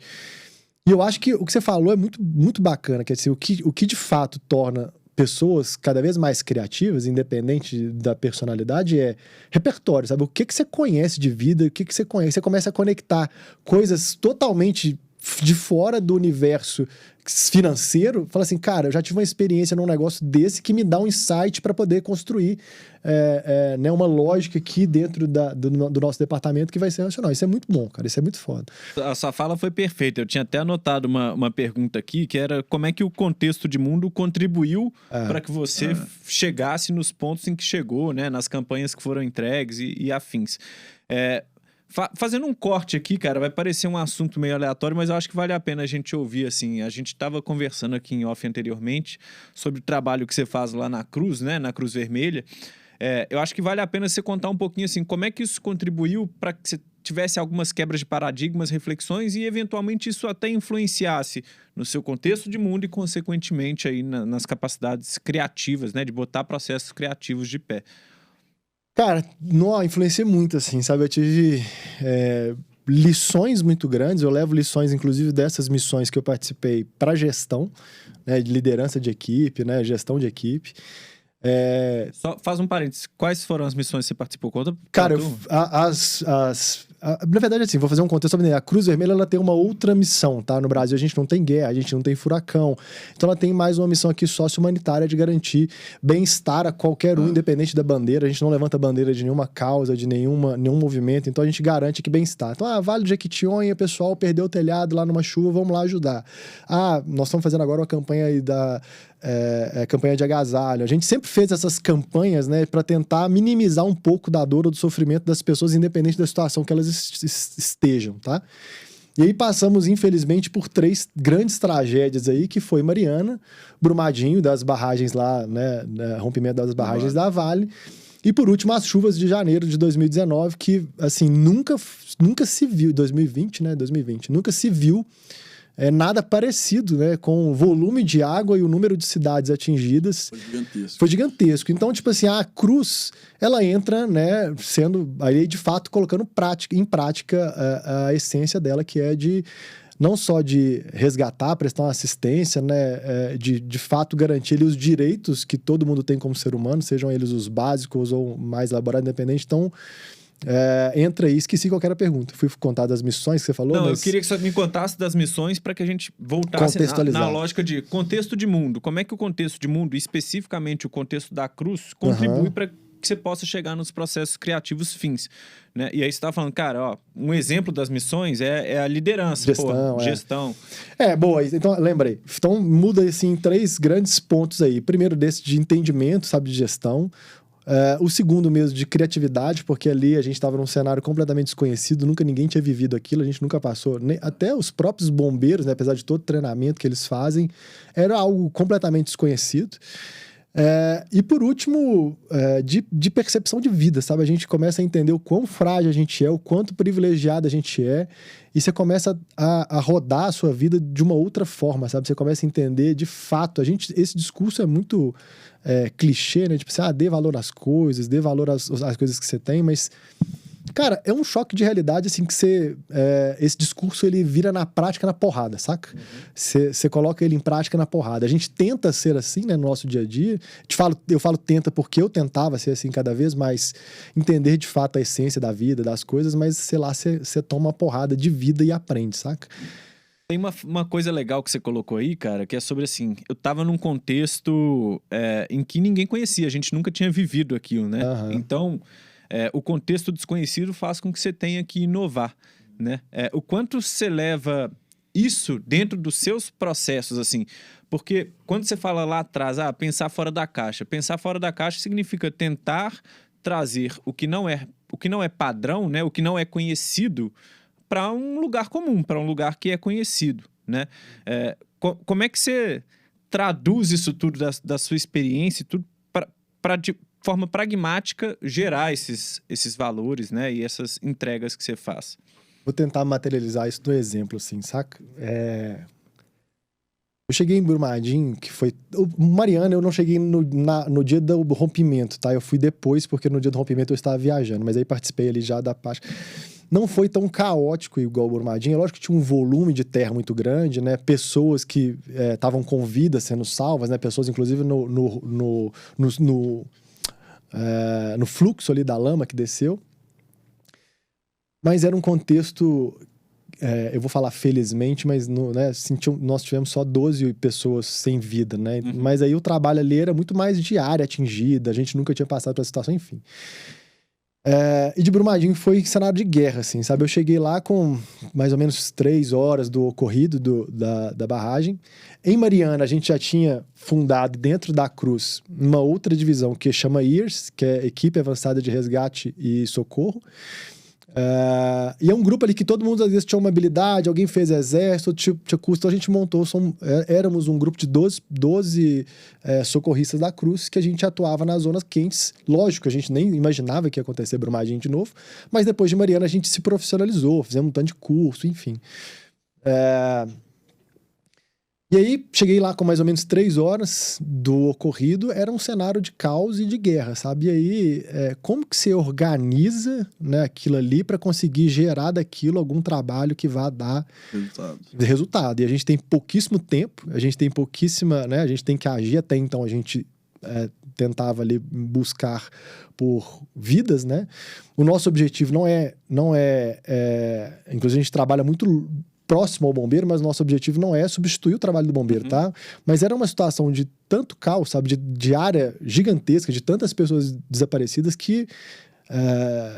E eu acho que o que você falou é muito, muito bacana, quer dizer, o que de fato torna pessoas cada vez mais criativas, independente da personalidade, é repertório, sabe? O que você conhece de vida, o que você conhece. Você começa a conectar coisas totalmente de fora do universo financeiro, fala assim, cara, eu já tive uma experiência num negócio desse que me dá um insight para poder construir né, uma lógica aqui dentro do nosso departamento que vai ser racional. Isso é muito bom, cara, isso é muito foda. A sua fala foi perfeita. Eu tinha até anotado uma pergunta aqui, que era como é que o contexto de mundo contribuiu para que você chegasse nos pontos em que chegou, né? Nas campanhas que foram entregues e afins. Fazendo um corte aqui, cara, vai parecer um assunto meio aleatório, mas eu acho que vale a pena a gente ouvir, assim. A gente estava conversando aqui em off anteriormente sobre o trabalho que você faz lá na Cruz, né? Na Cruz Vermelha. Eu acho que vale a pena você contar um pouquinho, assim, como é que isso contribuiu para que você tivesse algumas quebras de paradigmas, reflexões e, eventualmente, isso até influenciasse no seu contexto de mundo e, consequentemente, aí nas capacidades criativas, né? De botar processos criativos de pé. Cara, influenciei muito, assim, sabe? Eu tive lições muito grandes. Eu levo lições, inclusive, dessas missões que eu participei para gestão, né? De liderança de equipe, né? Gestão de equipe. Só faz um parênteses. Quais foram as missões que você participou? Conta. Cara, na verdade, assim, vou fazer um contexto sobre a Cruz Vermelha. Ela tem uma outra missão, tá? No Brasil a gente não tem guerra, a gente não tem furacão. Então ela tem mais uma missão aqui sócio-humanitária de garantir bem-estar a qualquer um, independente da bandeira. A gente não levanta bandeira de nenhuma causa, de nenhum movimento. Então a gente garante que bem-estar. Então, Vale do Jequitinhonha, pessoal perdeu o telhado lá numa chuva, vamos lá ajudar. Nós estamos fazendo agora uma campanha aí campanha de agasalho. A gente sempre fez essas campanhas, né, para tentar minimizar um pouco da dor ou do sofrimento das pessoas, independente da situação que elas estejam, tá? E aí passamos, infelizmente, por 3 grandes tragédias aí, que foi Mariana, Brumadinho, das barragens lá, né, rompimento das barragens da Vale, e por último as chuvas de janeiro de 2019, que, assim, nunca se viu, 2020, né, 2020, nunca se viu nada parecido, né? Com o volume de água e o número de cidades atingidas. Foi gigantesco. Então, tipo assim, a Cruz, ela entra, né? Sendo, aí de fato, colocando em prática a essência dela, que é de não só de resgatar, prestar uma assistência, né? De fato garantir ali os direitos que todo mundo tem como ser humano, sejam eles os básicos ou mais elaborados, independente. Então, entra aí, esqueci qual era a pergunta. Fui contar das missões que você falou. Não, eu queria que você me contasse das missões para que a gente voltasse na lógica de contexto de mundo. Como é que o contexto de mundo, especificamente o contexto da Cruz, contribui para que você possa chegar nos processos criativos fins, né? E aí você tá falando, cara, um exemplo das missões é a liderança, gestão. Boa, então lembrei. Então muda assim em 3 grandes pontos aí. Primeiro desse de entendimento, sabe, de gestão. O segundo mesmo de criatividade, porque ali a gente estava num cenário completamente desconhecido, nunca ninguém tinha vivido aquilo, a gente nunca passou, até os próprios bombeiros, né, apesar de todo o treinamento que eles fazem, era algo completamente desconhecido. E por último, de percepção de vida, sabe? A gente começa a entender o quão frágil a gente é, o quanto privilegiado a gente é, e você começa a rodar a sua vida de uma outra forma, sabe? Você começa a entender de fato. Esse discurso é muito clichê, né? Tipo assim, dê valor às coisas, dê valor às coisas que você tem, mas, cara, é um choque de realidade, assim, que esse discurso, ele vira na prática, na porrada, saca? Você coloca ele em prática na porrada. A gente tenta ser assim, né, no nosso dia a dia. Eu falo tenta porque eu tentava ser assim cada vez mais, entender de fato a essência da vida, das coisas, mas, sei lá, você toma uma porrada de vida e aprende, saca? Tem uma coisa legal que você colocou aí, cara, que é sobre, assim, eu tava num contexto em que ninguém conhecia, a gente nunca tinha vivido aquilo, né? Então, o contexto desconhecido faz com que você tenha que inovar, né? O quanto você leva isso dentro dos seus processos, assim, porque quando você fala lá atrás, pensar fora da caixa significa tentar trazer o que não é padrão, né? O que não é conhecido, para um lugar comum, para um lugar que é conhecido, né? Como é que você traduz isso tudo da sua experiência e tudo para de forma pragmática gerar esses valores, né? E essas entregas que você faz? Vou tentar materializar isso no exemplo, assim, saca? Eu cheguei em Brumadinho, que foi... Mariana, eu não cheguei no dia do rompimento, tá? Eu fui depois, porque no dia do rompimento eu estava viajando, mas aí participei ali já da parte... Não foi tão caótico igual o Brumadinho. É lógico que tinha um volume de terra muito grande, né? Pessoas que estavam com vida sendo salvas, né? Pessoas, inclusive, no fluxo ali da lama que desceu. Mas era um contexto eu vou falar felizmente, mas né, nós tivemos só 12 pessoas sem vida, né? Mas aí o trabalho ali era muito mais de área atingida, a gente nunca tinha passado por essa situação, enfim. E de Brumadinho foi cenário de guerra, assim, sabe? Eu cheguei lá com mais ou menos 3 horas do ocorrido da barragem. Em Mariana, a gente já tinha fundado dentro da Cruz uma outra divisão que chama EARS, que é Equipe Avançada de Resgate e Socorro. E é um grupo ali que todo mundo às vezes tinha uma habilidade, alguém fez exército, tinha curso, então a gente montou, éramos um grupo de 12 socorristas da Cruz que a gente atuava nas zonas quentes. Lógico, a gente nem imaginava que ia acontecer Brumadinho de novo, mas depois de Mariana a gente se profissionalizou, fizemos um tanto de curso, enfim. E aí, cheguei lá com mais ou menos 3 horas do ocorrido, era um cenário de caos e de guerra, sabe? E aí, como que você organiza, né, aquilo ali para conseguir gerar daquilo algum trabalho que vá dar resultado? E a gente tem pouquíssimo tempo, a gente tem pouquíssima, né, a gente tem que agir, até então a gente tentava ali buscar por vidas, né? O nosso objetivo não é inclusive a gente trabalha muito próximo ao bombeiro, mas nosso objetivo não é substituir o trabalho do bombeiro, tá? Mas era uma situação de tanto caos, sabe? De área gigantesca, de tantas pessoas desaparecidas que,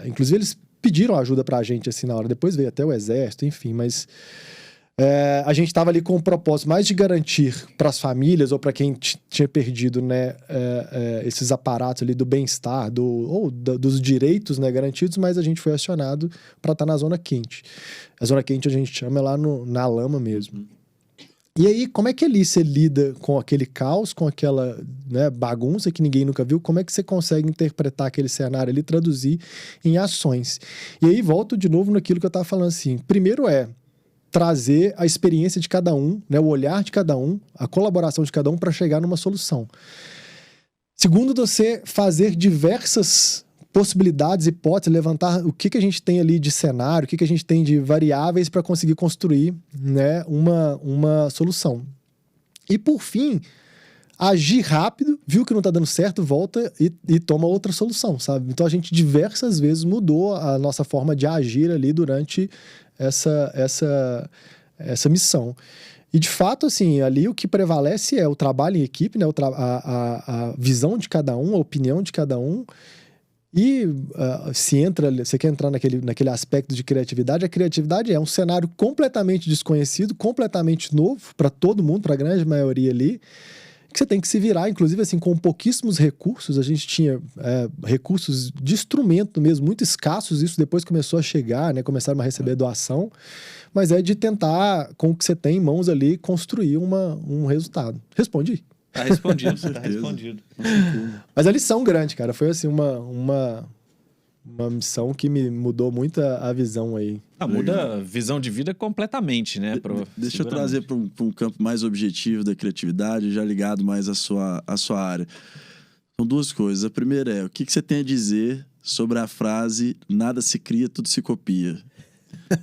inclusive, eles pediram ajuda pra gente, assim, na hora. Depois veio até o exército, enfim, mas a gente estava ali com o propósito mais de garantir para as famílias ou para quem tinha perdido, né, esses aparatos ali do bem-estar, dos direitos, né, garantidos, mas a gente foi acionado para estar na zona quente. A zona quente a gente chama lá na lama mesmo. E aí, como é que ali você lida com aquele caos, com aquela, né, bagunça que ninguém nunca viu? Como é que você consegue interpretar aquele cenário ali, traduzir em ações? E aí, volto de novo naquilo que eu estava falando assim. Primeiro trazer a experiência de cada um, né, o olhar de cada um, a colaboração de cada um para chegar numa solução. Segundo, você fazer diversas possibilidades, hipóteses, levantar o que a gente tem ali de cenário, o que a gente tem de variáveis para conseguir construir, né, uma solução. E por fim, agir rápido, viu que não está dando certo, volta e toma outra solução, sabe? Então a gente diversas vezes mudou a nossa forma de agir ali durante essa missão. E de fato, assim, ali o que prevalece é o trabalho em equipe, né? A visão de cada um, a opinião de cada um. E você quer entrar naquele aspecto de criatividade, a criatividade é um cenário completamente desconhecido, completamente novo para todo mundo, para a grande maioria ali, que você tem que se virar, inclusive assim, com pouquíssimos recursos. A gente tinha recursos de instrumento mesmo, muito escassos. Isso depois começou a chegar, né? Começaram a receber doação. Mas é de tentar, com o que você tem em mãos ali, construir um resultado. Respondi? Tá respondido, tá respondido. Mas a lição grande, cara, foi assim, uma missão que me mudou muito a visão aí. Muda a visão de vida completamente, né? Deixa eu trazer para um campo mais objetivo da criatividade, já ligado mais à sua área. São 2 coisas. A primeira é, o que você tem a dizer sobre a frase nada se cria, tudo se copia?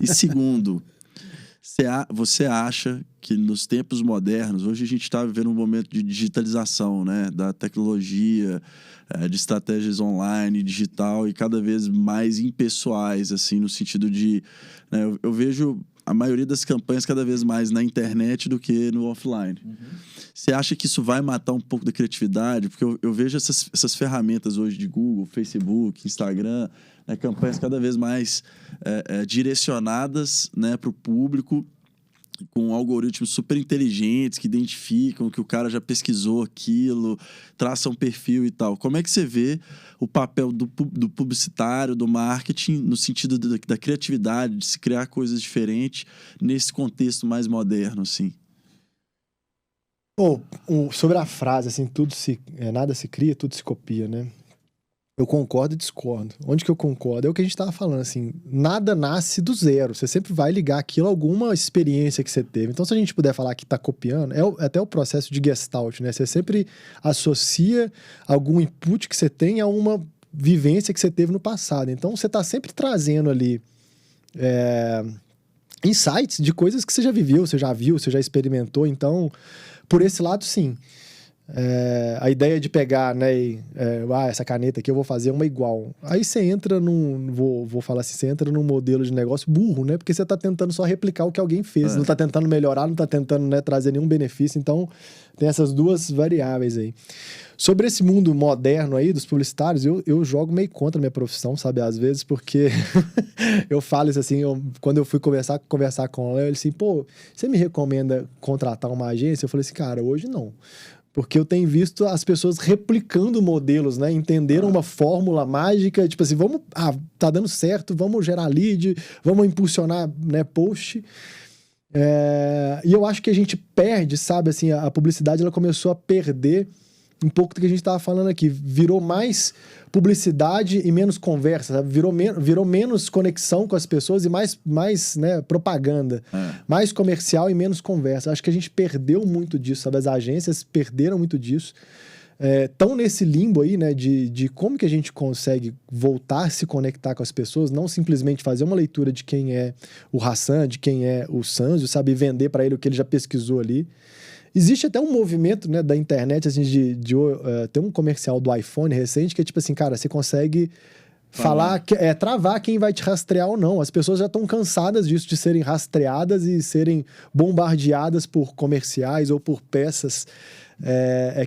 E segundo, você acha que nos tempos modernos, hoje a gente está vivendo um momento de digitalização, né? Da tecnologia, de estratégias online, digital e cada vez mais impessoais, assim, no sentido de... Né, eu vejo a maioria das campanhas cada vez mais na internet do que no offline. Você acha que isso vai matar um pouco da criatividade? Porque eu vejo essas ferramentas hoje de Google, Facebook, Instagram, né, campanhas cada vez mais direcionadas, né, para o público, com algoritmos super inteligentes que identificam que o cara já pesquisou aquilo, traçam um perfil e tal. Como é que você vê o papel do publicitário, do marketing, no sentido da criatividade, de se criar coisas diferentes nesse contexto mais moderno, assim? Sobre a frase, assim, nada se cria, tudo se copia, né? Eu concordo e discordo. Onde que eu concordo? É o que a gente estava falando, assim, nada nasce do zero. Você sempre vai ligar aquilo a alguma experiência que você teve. Então, se a gente puder falar que está copiando, até o processo de Gestalt, né? Você sempre associa algum input que você tem a uma vivência que você teve no passado. Então, você está sempre trazendo ali insights de coisas que você já viveu, você já viu, você já experimentou. Então, por esse lado, sim. A ideia de pegar, né, essa caneta aqui eu vou fazer uma igual. Aí você entra vou falar assim, você entra num modelo de negócio burro, né? Porque você tá tentando só replicar o que alguém fez, não tá tentando melhorar, não tá tentando, né, trazer nenhum benefício. Então, tem essas duas variáveis aí. Sobre esse mundo moderno aí dos publicitários, eu jogo meio contra a minha profissão, sabe? Às vezes, porque eu falo isso assim, quando eu fui conversar com o Léo, ele assim, pô, você me recomenda contratar uma agência? Eu falei assim, cara, hoje não. Porque eu tenho visto as pessoas replicando modelos, né? Entenderam uma fórmula mágica, tipo assim, tá dando certo, vamos gerar lead, vamos impulsionar, né, post. E eu acho que a gente perde, sabe, assim, a publicidade, ela começou a perder um pouco do que a gente estava falando aqui. Virou mais publicidade e menos conversa, sabe? Virou menos conexão com as pessoas e mais né, propaganda. Mais comercial e menos conversa. Acho que a gente perdeu muito disso, sabe? As agências perderam muito disso. Estão nesse limbo aí, né, de como que a gente consegue voltar a se conectar com as pessoas, não simplesmente fazer uma leitura de quem é o Hassan, de quem é o Sanzio, sabe? E vender para ele o que ele já pesquisou ali. Existe até um movimento, né, da internet, assim, tem um comercial do iPhone recente que é tipo assim, cara, você consegue travar quem vai te rastrear ou não. As pessoas já estão cansadas disso, de serem rastreadas e serem bombardeadas por comerciais ou por peças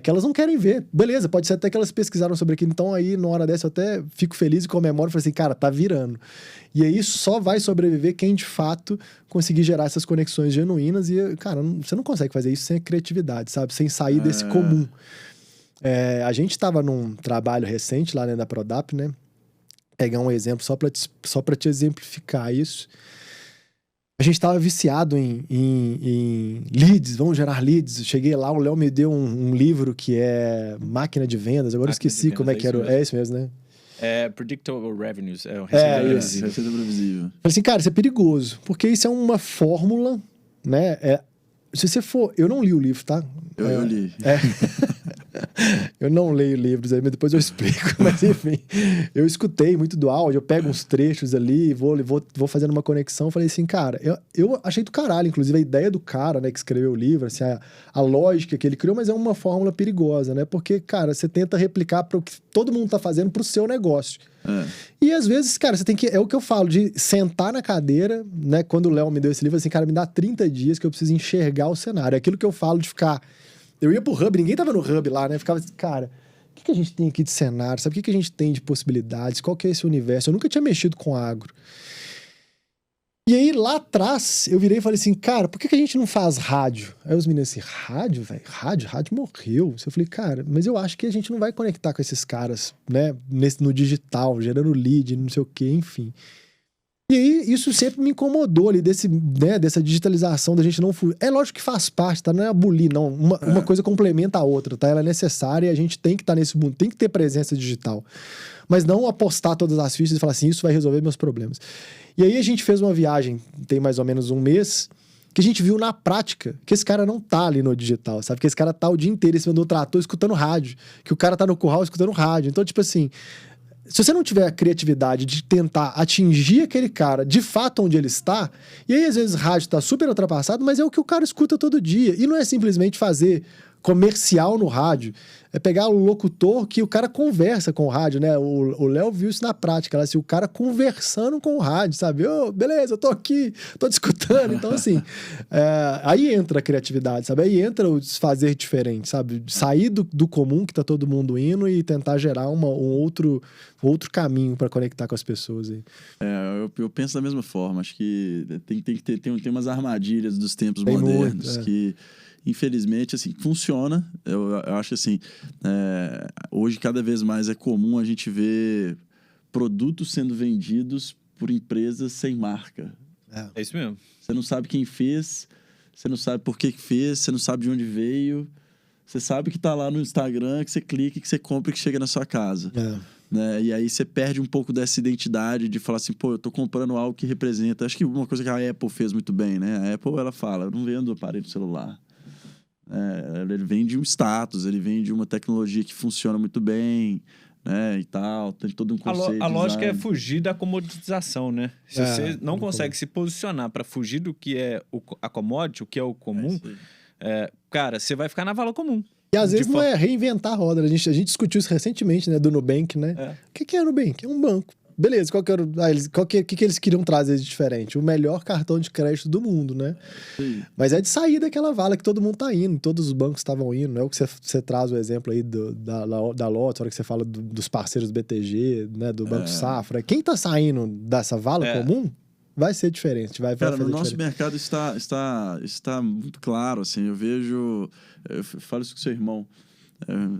que elas não querem ver. Beleza, pode ser até que elas pesquisaram sobre aquilo. Então aí, na hora dessa, eu até fico feliz e comemoro e falo assim, cara, tá virando. E aí só vai sobreviver quem de fato conseguir gerar essas conexões genuínas e, cara, você não consegue fazer isso sem a criatividade, sabe? Sem sair desse comum. A gente estava num trabalho recente lá, né, da Prodap, né? Pegar um exemplo só para te exemplificar isso. A gente estava viciado em leads, vamos gerar leads. Cheguei lá, o Léo me deu um livro que é Máquina de Vendas. Agora eu esqueci como é que era. É isso mesmo, né? Predictable Revenues. Receita previsível. Falei assim, cara, isso é perigoso. Porque isso é uma fórmula, né? Se você for... Eu não li o livro, tá? Eu li. Eu não leio livros aí, mas depois eu explico. Mas enfim, eu escutei muito do áudio, eu pego uns trechos ali, vou fazendo uma conexão. Falei assim, cara, eu achei do caralho, inclusive, a ideia do cara, né, que escreveu o livro, assim, a lógica que ele criou, mas é uma fórmula perigosa, né? Porque, cara, você tenta replicar para o que todo mundo tá fazendo pro seu negócio. E às vezes, cara, você tem que... É o que eu falo, de sentar na cadeira, né? Quando o Léo me deu esse livro, assim, cara, me dá 30 dias que eu preciso enxergar o cenário. É aquilo que eu falo de ficar... Eu ia pro Hub, ninguém tava no Hub lá, né? Ficava assim, cara, o que a gente tem aqui de cenário? Sabe o que a gente tem de possibilidades? Qual que é esse universo? Eu nunca tinha mexido com agro. E aí, lá atrás, eu virei e falei assim, cara, por que a gente não faz rádio? Aí os meninos assim, rádio, velho? Rádio morreu. Eu falei, cara, mas eu acho que a gente não vai conectar com esses caras, né? No digital, gerando lead, não sei o quê, enfim. E aí, isso sempre me incomodou ali, dessa digitalização da gente não fugir. É lógico que faz parte, tá? Não é abolir, não. Uma coisa complementa a outra, tá? Ela é necessária e a gente tem que estar nesse mundo, tem que ter presença digital. Mas não apostar todas as fichas e falar assim, isso vai resolver meus problemas. E aí a gente fez uma viagem, tem mais ou menos um mês, que a gente viu na prática que esse cara não tá ali no digital, sabe? Que esse cara tá o dia inteiro em cima do trator escutando rádio, que o cara tá no curral escutando rádio. Então, tipo assim... Se você não tiver a criatividade de tentar atingir aquele cara de fato onde ele está, e aí às vezes rádio está super ultrapassado, mas é o que o cara escuta todo dia. E não é simplesmente fazer comercial no rádio, é pegar o locutor que o cara conversa com o rádio, né? O Léo viu isso na prática, assim, o cara conversando com o rádio, sabe? Beleza, eu tô aqui, tô te escutando. Então, assim, aí entra a criatividade, sabe? Aí entra o fazer diferente, sabe? Sair do comum que tá todo mundo indo e tentar gerar um outro caminho para conectar com as pessoas aí. Eu penso da mesma forma. Acho que tem umas armadilhas dos tempos tem modernos muito, que... Infelizmente, assim, funciona. Eu acho assim, hoje cada vez mais é comum a gente ver produtos sendo vendidos por empresas sem marca. É isso mesmo. Você não sabe quem fez, você não sabe por que fez, você não sabe de onde veio. Você sabe que tá lá no Instagram, que você clica, que você compra e que chega na sua casa. Né? E aí você perde um pouco dessa identidade de falar assim, pô, eu tô comprando algo que representa... Acho que uma coisa que a Apple fez muito bem, né? A Apple, ela fala, eu não vendo aparelho celular. Ele vem de um status, ele vem de uma tecnologia que funciona muito bem, né, e tal, tem todo um conceito. A lógica é fugir da comoditização, né? Se você não consegue se posicionar para fugir do que é a commodity, o que é o comum, cara, você vai ficar na vala comum. E às vezes não é reinventar a roda. A gente discutiu isso recentemente, né? Do Nubank, né? O que é o Nubank? É um banco. Beleza, o que eles queriam trazer de diferente? O melhor cartão de crédito do mundo, né? Sim. Mas é de sair daquela vala que todo mundo tá indo, todos os bancos estavam indo, não é o que você traz o exemplo aí da Lotus, a hora que você fala dos parceiros do BTG, né, do Banco Safra. Quem tá saindo dessa vala comum vai ser diferente, vai Cara, fazer no nosso diferente. mercado está muito claro, assim, eu falo isso com seu irmão,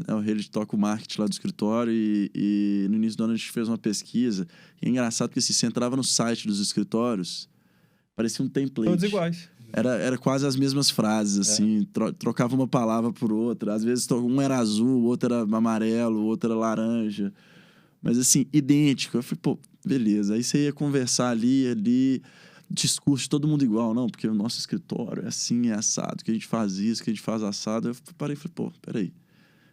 é o rei que toca o marketing lá do escritório e no início do ano a gente fez uma pesquisa, e é engraçado porque assim, você entrava no site dos escritórios, parecia um template. Todos iguais. Era quase as mesmas frases, assim, trocava uma palavra por outra, às vezes um era azul, o outro era amarelo, o outro era laranja, mas assim, idêntico. Eu falei, pô, beleza, aí você ia conversar ali, discurso, todo mundo igual, não, porque o nosso escritório é assim, é assado, que a gente faz isso, que a gente faz assado. Eu parei e falei, pô, peraí,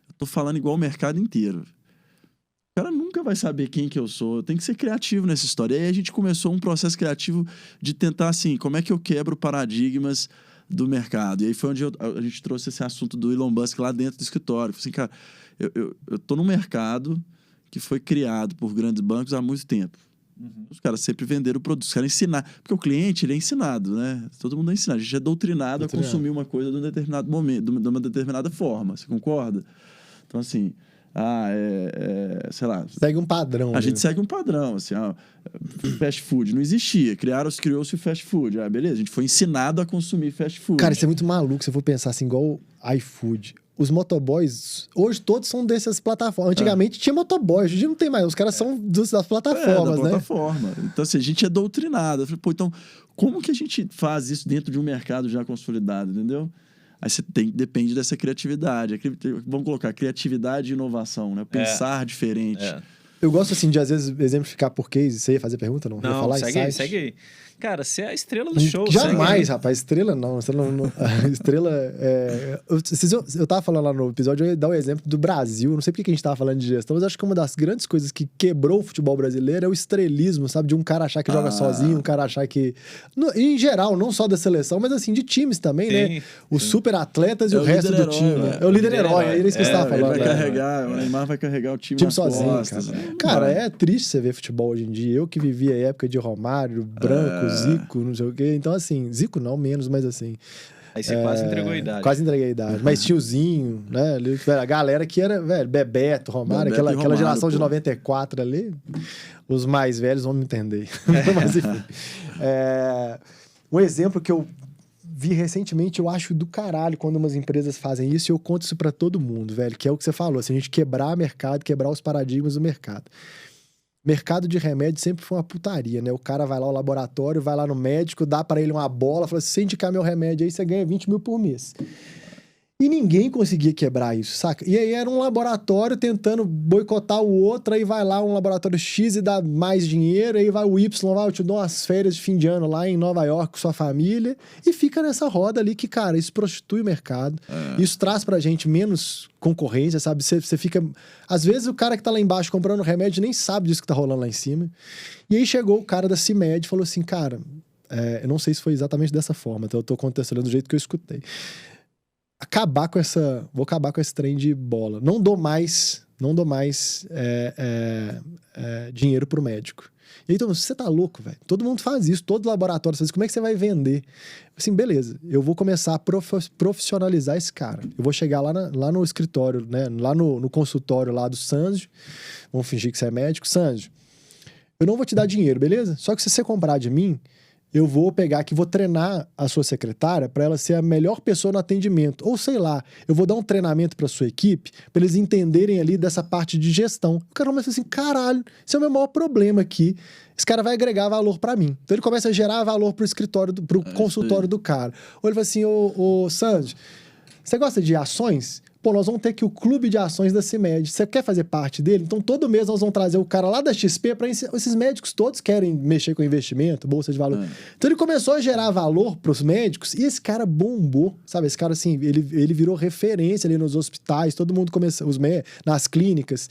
eu tô falando igual o mercado inteiro. O cara nunca vai saber quem que eu sou, eu tenho que ser criativo nessa história. E aí a gente começou um processo criativo de tentar, assim, como é que eu quebro paradigmas do mercado. E aí foi onde a gente trouxe esse assunto do Elon Musk lá dentro do escritório. Falei assim, cara, eu tô num mercado que foi criado por grandes bancos há muito tempo. Os caras sempre venderam produtos, os caras ensinar. Porque o cliente, ele é ensinado, né? Todo mundo é ensinado. A gente é doutrinado a consumir uma coisa de um determinado momento, de uma determinada forma. Você concorda? Então, assim, sei lá... Segue um padrão. A gente segue um padrão, assim, fast food não existia. Criou-se o fast food. Beleza, a gente foi ensinado a consumir fast food. Cara, isso é muito maluco se eu for pensar assim, igual iFood. Os motoboys, hoje todos são dessas plataformas. Antigamente tinha motoboy, hoje não tem mais. Os caras são das plataformas, da plataforma. Então, assim, a gente é doutrinado. Eu falei, pô, então, como que a gente faz isso dentro de um mercado já consolidado, entendeu? Aí você depende dessa criatividade. Vamos colocar criatividade e inovação, né? Pensar diferente. Eu gosto, assim, de, às vezes, exemplificar por case. Você ia fazer pergunta, não? Não, falar segue aí. Cara, você é a estrela do show. Jamais, rapaz. Estrela não. Estrela é... Eu tava falando lá no episódio, eu ia dar o exemplo do Brasil. Não sei porque que a gente tava falando de gestão, mas acho que uma das grandes coisas que quebrou o futebol brasileiro é o estrelismo, sabe? De um cara achar que joga sozinho, um cara achar que... Em geral, não só da seleção, mas assim, de times também, né? Os super atletas e o resto do time. É o líder herói, é isso que você tava falando. O Neymar vai carregar o time nas sozinho, costas. Cara, é triste você ver futebol hoje em dia. Eu que vivi a época de Romário, Branco, Zico, não sei o quê. Então, assim, Zico não, menos, mas assim... Aí você quase entregou a idade. Quase entreguei a idade. Mas tiozinho, né? A galera que era, velho, Bebeto, Romário, aquela geração de 94 ali, os mais velhos vão me entender. Mas, enfim. Um exemplo que eu vi recentemente, eu acho do caralho quando umas empresas fazem isso, e eu conto isso pra todo mundo, velho, que é o que você falou, assim, a gente quebrar o mercado, quebrar os paradigmas do mercado. Mercado de remédio sempre foi uma putaria, né? O cara vai lá ao laboratório, vai lá no médico, dá pra ele uma bola, fala assim, se indicar meu remédio aí, você ganha 20 mil por mês. E ninguém conseguia quebrar isso, saca? E aí era um laboratório tentando boicotar o outro, aí vai lá um laboratório X e dá mais dinheiro, aí vai o Y, vai, eu te dou umas férias de fim de ano lá em Nova York com sua família, e fica nessa roda ali que, cara, isso prostitui o mercado, isso traz pra gente menos concorrência, sabe? Você fica... Às vezes o cara que tá lá embaixo comprando remédio nem sabe disso que tá rolando lá em cima. E aí chegou o cara da CIMED e falou assim, cara, eu não sei se foi exatamente dessa forma, então eu tô contextualizando do jeito que eu escutei. Vou acabar com esse trem de bola. Não dou mais dinheiro pro médico. E aí, então, você tá louco, velho? Todo mundo faz isso, todo laboratório faz isso. Como é que você vai vender? Assim, beleza, eu vou começar a profissionalizar esse cara. Eu vou chegar lá no escritório, né? Lá no consultório lá do Sanjo. Vamos fingir que você é médico. Sanjo, eu não vou te dar dinheiro, beleza? Só que se você comprar de mim, eu vou pegar aqui, vou treinar a sua secretária para ela ser a melhor pessoa no atendimento. Ou sei lá, eu vou dar um treinamento para sua equipe para eles entenderem ali dessa parte de gestão. O cara começa assim, caralho, esse é o meu maior problema aqui. Esse cara vai agregar valor para mim. Então ele começa a gerar valor pro escritório, pro consultório do cara. Ou ele fala assim, ô Sandy, você gosta de ações? Pô, nós vamos ter aqui o clube de ações da CIMED. Você quer fazer parte dele? Então, todo mês nós vamos trazer o cara lá da XP para esses médicos todos querem mexer com investimento, bolsa de valor. Então, ele começou a gerar valor para os médicos e esse cara bombou, sabe? Esse cara, assim, ele virou referência ali nos hospitais, todo mundo começou, nas clínicas.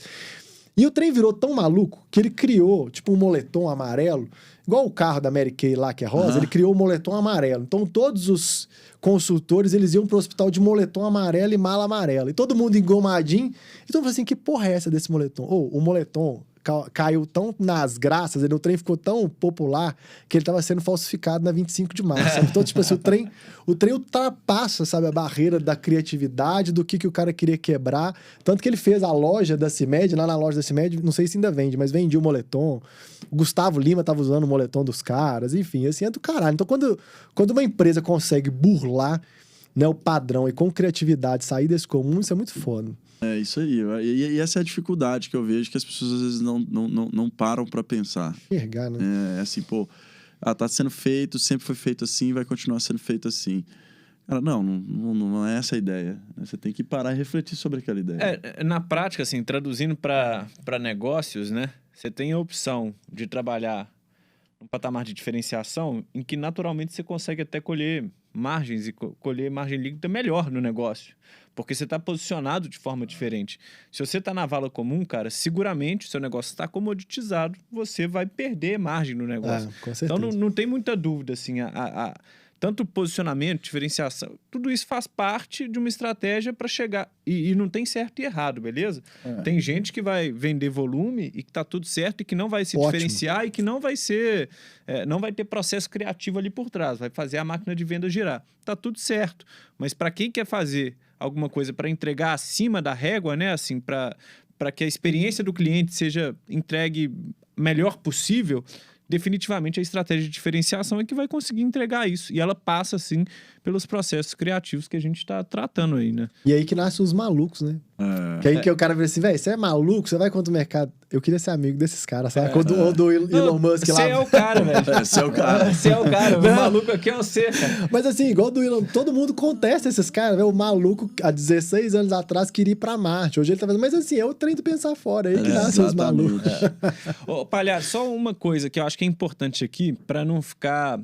E o trem virou tão maluco que ele criou, tipo, um moletom amarelo, igual o carro da Mary Kay lá, que é rosa, ele criou o moletom amarelo. Então, todos os consultores, eles iam pro hospital de moletom amarelo e mala amarela. E todo mundo engomadinho. E todo mundo falou assim, que porra é essa desse moletom? O moletom caiu tão nas graças, o trem ficou tão popular que ele estava sendo falsificado na 25 de março. Sabe? Então, tipo assim, o trem ultrapassa, sabe, a barreira da criatividade, do que o cara queria quebrar. Tanto que ele fez a loja da CIMED, lá na loja da CIMED, não sei se ainda vende, mas vendia o moletom. O Gustavo Lima tava usando o moletom dos caras, enfim, assim, é do caralho. Então, quando uma empresa consegue burlar, né, o padrão e com criatividade sair desse comum, isso é muito foda. É isso aí. E essa é a dificuldade que eu vejo, que as pessoas às vezes não param pra pensar. Enxergar, né? É assim, pô, tá sendo feito, sempre foi feito assim, vai continuar sendo feito assim. Cara, não é essa a ideia. Você tem que parar e refletir sobre aquela ideia. Na prática, assim, traduzindo para negócios, né? Você tem a opção de trabalhar um patamar de diferenciação em que naturalmente você consegue até colher margens e colher margem líquida melhor no negócio. Porque você está posicionado de forma diferente. Se você está na vala comum, cara, seguramente o seu negócio está comoditizado, você vai perder margem no negócio. Com certeza. Então não tem muita dúvida, assim, tanto posicionamento, diferenciação, tudo isso faz parte de uma estratégia para chegar. E não tem certo e errado, beleza? Tem gente que vai vender volume e que tá tudo certo e que não vai se diferenciar e que não vai ser. Não vai ter processo criativo ali por trás, vai fazer a máquina de venda girar. Tá tudo certo. Mas para quem quer fazer alguma coisa para entregar acima da régua, né? Assim, para que a experiência do cliente seja entregue melhor possível, definitivamente a estratégia de diferenciação é que vai conseguir entregar isso. E ela passa, assim, pelos processos criativos que a gente está tratando aí, né? E aí que nascem os malucos, né? Que aí que o cara vira assim, velho, você é maluco? Você vai contra o mercado? Eu queria ser amigo desses caras, sabe? Ou do Elon Musk lá. Você é o cara, velho. Você é o cara. Você é o cara. O maluco aqui é você, cara. Mas assim, igual do Elon, todo mundo contesta esses caras, velho. O maluco, há 16 anos atrás, queria ir pra Marte. Hoje ele tá fazendo... Mas assim, é o trem de pensar fora. Aí que nascem os malucos. Ô, Palhaço, só uma coisa que eu acho que é importante aqui, pra não ficar...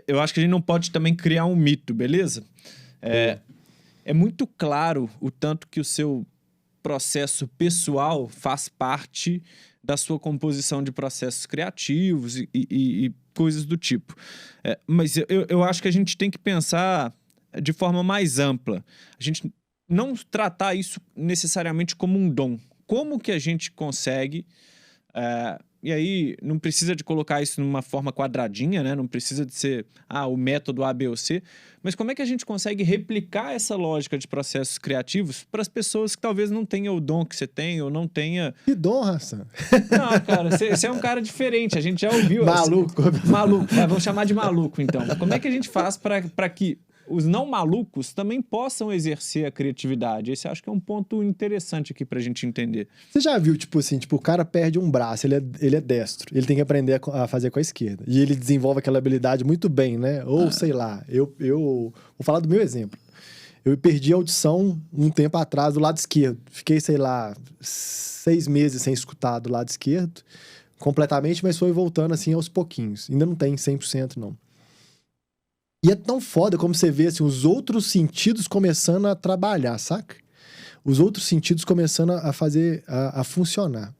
Eu acho que a gente não pode também criar um mito, beleza? É muito claro o tanto que o seu processo pessoal faz parte da sua composição de processos criativos e coisas do tipo. Mas eu acho que a gente tem que pensar de forma mais ampla. A gente não tratar isso necessariamente como um dom. Como que a gente consegue... E aí, não precisa de colocar isso numa forma quadradinha, né? Não precisa de ser o método A, B ou C. Mas como é que a gente consegue replicar essa lógica de processos criativos para as pessoas que talvez não tenham o dom que você tem ou não tenha... Que dom, Hassan? Não, cara, você é um cara diferente. A gente já ouviu... Maluco. Maluco. Vamos chamar de maluco, então. Como é que a gente faz para que os não malucos também possam exercer a criatividade? Esse acho que é um ponto interessante aqui pra gente entender. Você já viu, tipo assim, o cara perde um braço, ele é destro, ele tem que aprender a fazer com a esquerda. E ele desenvolve aquela habilidade muito bem, né? Ou, sei lá, eu vou falar do meu exemplo. Eu perdi a audição um tempo atrás do lado esquerdo. Fiquei, sei lá, 6 meses sem escutar do lado esquerdo, completamente, mas foi voltando assim aos pouquinhos. Ainda não tem 100%, não. E é tão foda como você vê assim, os outros sentidos começando a trabalhar, saca? Os outros sentidos começando a fazer, a funcionar.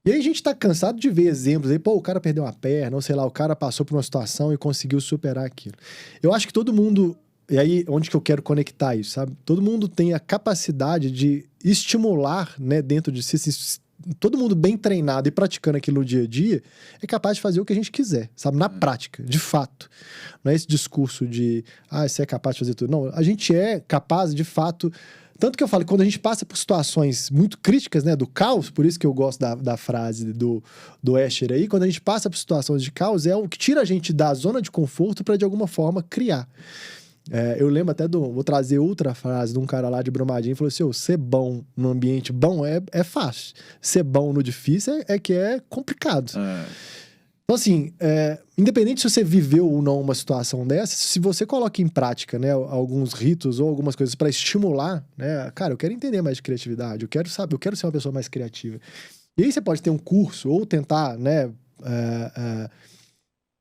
E aí a gente tá cansado de ver exemplos aí, pô, o cara perdeu uma perna, ou sei lá, o cara passou por uma situação e conseguiu superar aquilo. Eu acho que todo mundo, e aí onde que eu quero conectar isso, sabe? Todo mundo tem a capacidade de estimular, né, dentro de si, todo mundo bem treinado e praticando aquilo no dia a dia é capaz de fazer o que a gente quiser, sabe? Na prática, de fato. Não é esse discurso de, você é capaz de fazer tudo. Não, a gente é capaz, de fato... Tanto que eu falo, quando a gente passa por situações muito críticas, né, do caos, por isso que eu gosto da frase do Escher aí, quando a gente passa por situações de caos, é o que tira a gente da zona de conforto para, de alguma forma, criar. Eu lembro até vou trazer outra frase de um cara lá de Brumadinho, falou assim, ser bom no ambiente bom é fácil, ser bom no difícil é que é complicado. Então assim, independente se você viveu ou não uma situação dessa, se você coloca em prática, né, alguns ritos ou algumas coisas para estimular, né, cara, eu quero entender mais de criatividade, eu quero ser uma pessoa mais criativa. E aí você pode ter um curso ou tentar, né,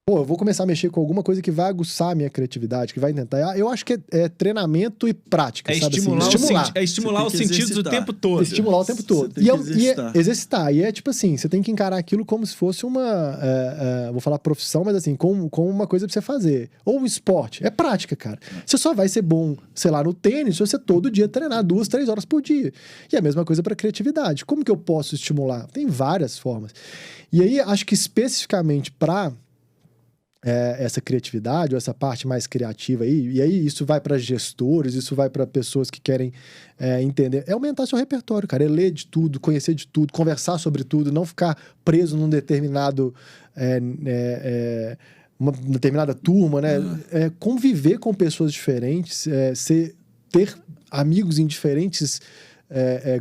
Pô, eu vou começar a mexer com alguma coisa que vai aguçar a minha criatividade, que vai tentar. Eu acho que é treinamento e prática, sabe? Estimular, assim, estimular. Estimular os Você tem que sentidos o exercitar. tempo todo. Estimular o tempo todo. Você tem que exercitar. Exercitar. E é tipo assim, você tem que encarar aquilo como se fosse uma... vou falar profissão, mas assim, como uma coisa pra você fazer. Ou um esporte. É prática, cara. Você só vai ser bom, sei lá, no tênis, se você todo dia treinar 2, 3 horas por dia. E é a mesma coisa pra criatividade. Como que eu posso estimular? Tem várias formas. E aí, acho que especificamente pra... essa criatividade, ou essa parte mais criativa aí, e aí isso vai para gestores, isso vai para pessoas que querem entender, é aumentar seu repertório, cara, é ler de tudo, conhecer de tudo, conversar sobre tudo, não ficar preso num determinado uma determinada turma, né? Conviver com pessoas diferentes, ter amigos em diferentes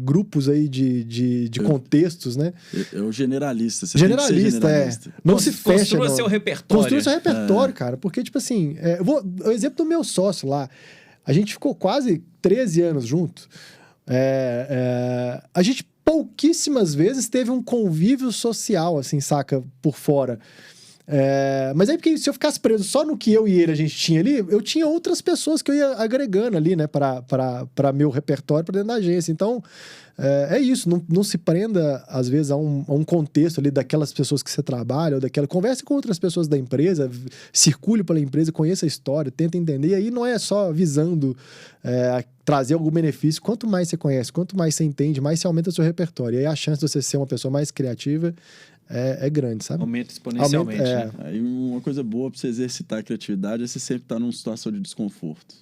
grupos aí de contextos, né? É o generalista. Você Generalista, tem que ser generalista. Não se fecha, Construa não. seu repertório. Construa seu repertório, cara. Porque, tipo assim, o exemplo do meu sócio lá, a gente ficou quase 13 anos junto. A gente pouquíssimas vezes teve um convívio social, assim, saca? Por fora. Mas aí, porque se eu ficasse preso só no que eu e ele a gente tinha ali, eu tinha outras pessoas que eu ia agregando ali, né, para meu repertório, para dentro da agência. Então, é isso, não se prenda, às vezes, a um contexto ali daquelas pessoas que você trabalha, ou converse com outras pessoas da empresa, circule pela empresa, conheça a história, tenta entender. E aí não é só visando trazer algum benefício. Quanto mais você conhece, quanto mais você entende, mais você aumenta o seu repertório. E aí a chance de você ser uma pessoa mais criativa é grande, sabe? Aumenta exponencialmente, né? Aí uma coisa boa pra você exercitar a criatividade é você sempre estar numa situação de desconforto.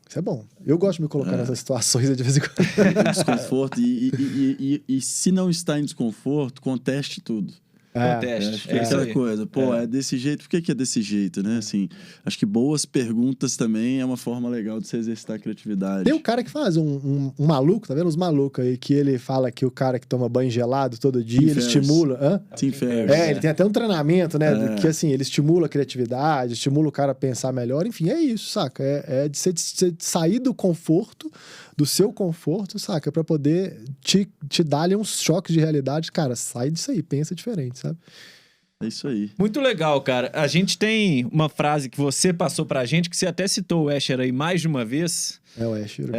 Isso é bom. Eu gosto de me colocar nessas situações de vez em quando. Desconforto. E se não está em desconforto, conteste tudo. Conteste. É aquela coisa, é desse jeito, por que é desse jeito, né? Assim, acho que boas perguntas também é uma forma legal de você exercitar a criatividade. Tem um cara que faz um maluco, tá vendo? Os malucos aí, que ele fala que o cara que toma banho gelado todo dia, Tim ele Ferriss. estimula. Tim Ferriss. Ele tem até um treinamento, né? Que assim, ele estimula a criatividade, estimula o cara a pensar melhor. Enfim, é isso, saca? É de você sair do conforto, do seu conforto, saca? Pra poder te dar ali uns choques de realidade. Cara, sai disso aí, pensa diferente, sabe? É isso aí. Muito legal, cara. A gente tem uma frase que você passou pra gente, que você até citou o Escher aí mais de uma vez. É o Escher.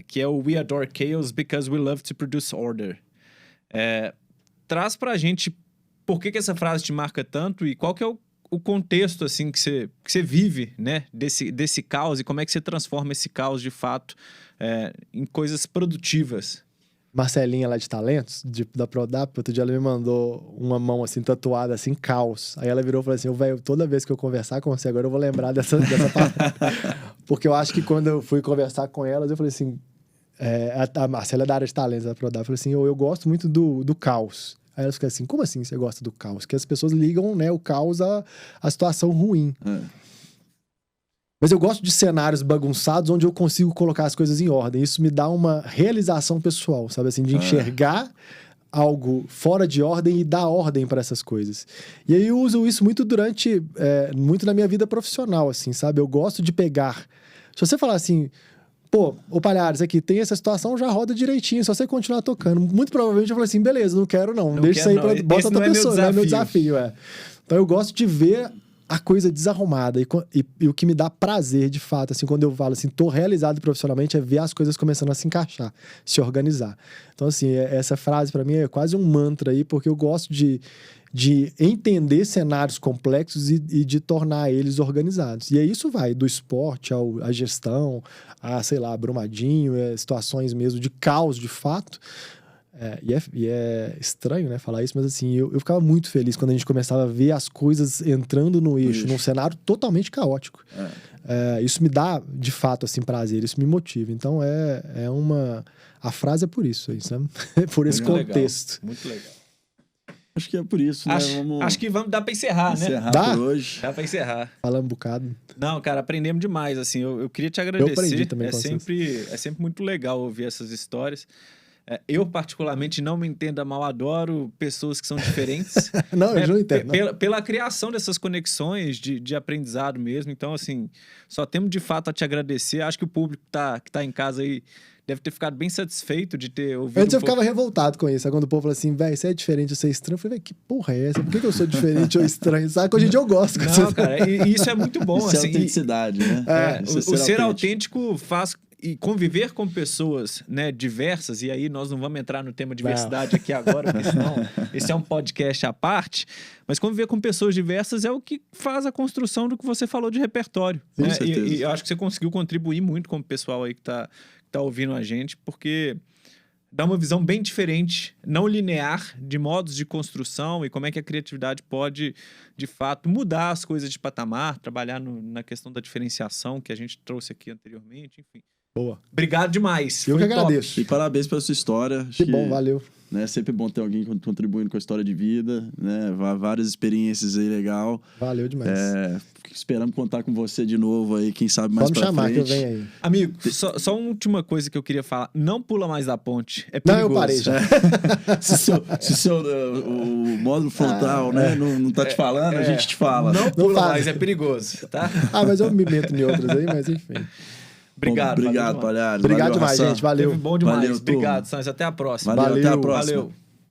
Que é o We Adore Chaos Because We Love to Produce Order. Traz pra gente por que essa frase te marca tanto e qual que é o contexto, assim, que você vive, né? Desse caos e como é que você transforma esse caos, de fato, em coisas produtivas. Marcelinha lá de Talentos, da Prodap, outro dia ela me mandou uma mão assim, tatuada, assim, caos. Aí ela virou e falou assim, velho, toda vez que eu conversar com você agora eu vou lembrar dessa palavra. Porque eu acho que quando eu fui conversar com elas, eu falei assim, a Marcela é da área de talentos da Prodap, eu falei assim, eu gosto muito do caos. Aí elas ficam assim, como assim você gosta do caos? Porque as pessoas ligam, né, o caos à situação ruim. Mas eu gosto de cenários bagunçados onde eu consigo colocar as coisas em ordem. Isso me dá uma realização pessoal, sabe assim? De enxergar algo fora de ordem e dar ordem para essas coisas. E aí eu uso isso muito muito na minha vida profissional, assim, sabe? Eu gosto de pegar... Se você falar assim... Pô, ô Palhares, aqui tem essa situação, já roda direitinho, só você continuar tocando. Muito provavelmente eu falo assim, beleza, não quero não. Deixa isso aí, bota outra pessoa, não é meu desafio. Então eu gosto de ver a coisa desarrumada e o que me dá prazer, de fato, assim, quando eu falo assim, tô realizado profissionalmente, é ver as coisas começando a se encaixar, se organizar. Então, assim, essa frase pra mim é quase um mantra aí, porque eu gosto de entender cenários complexos e de tornar eles organizados. E aí isso vai do esporte à gestão, sei lá, Brumadinho, situações mesmo de caos, de fato. E é estranho, né, falar isso, mas assim, eu ficava muito feliz quando a gente começava a ver as coisas entrando no eixo, num cenário totalmente caótico. Isso me dá, de fato, assim, prazer, isso me motiva. Então, a frase é por isso, sabe? Por esse contexto. Legal. Muito legal. Acho que é por isso, né? Acho que dá pra encerrar, né? Por hoje. Dá pra encerrar. Falamos um bocado. Não, cara, aprendemos demais, assim. Eu queria te agradecer. Eu aprendi também. É sempre muito legal ouvir essas histórias. Eu, particularmente, não me entenda mal, adoro pessoas que são diferentes. Não, eu não entendo. Pela criação dessas conexões de aprendizado mesmo. Então, assim, só temos de fato a te agradecer. Acho que o público que tá em casa aí deve ter ficado bem satisfeito de ter ouvido. Antes eu ficava revoltado com isso. Aí quando o povo fala assim, velho, você é diferente, você é estranho. Eu falei, velho, que porra é essa? Por que eu sou diferente ou estranho? Sabe que hoje em dia eu gosto. Não, cara, e isso é muito bom. Isso assim, é autenticidade, né? O ser autêntico faz... E conviver com pessoas, né, diversas, e aí nós não vamos entrar no tema diversidade aqui agora, porque senão esse é um podcast à parte, mas conviver com pessoas diversas é o que faz a construção do que você falou de repertório. Com né? certeza. E eu acho que você conseguiu contribuir muito com o pessoal aí que tá ouvindo a gente, porque dá uma visão bem diferente, não linear, de modos de construção e como é que a criatividade pode, de fato, mudar as coisas de patamar, trabalhar na questão da diferenciação que a gente trouxe aqui anteriormente, enfim. Boa. Obrigado demais. Eu Foi que top. agradeço. E parabéns pela sua história. Acho Que bom, valeu. Né, é sempre bom ter alguém contribuindo com a história de vida, né? Várias experiências aí, legal. Valeu demais. Esperamos contar com você de novo aí, quem sabe mais Pode pra chamar frente. que eu venho aí. Amigo, só uma última coisa que eu queria falar. Não pula mais da ponte. É Não, perigoso. eu parei já. Se o módulo frontal né, não tá te falando, a gente te fala. Não pula faz. mais, é perigoso, tá? Mas eu me meto em outras aí, mas enfim. Obrigado. Obrigado, valeu demais. Palhares. Obrigado Valeu, demais, Hassan. gente. Valeu. Teve bom demais. Valeu, turma. Obrigado, Sanz. Até a próxima. Valeu, até a Valeu. próxima. Valeu.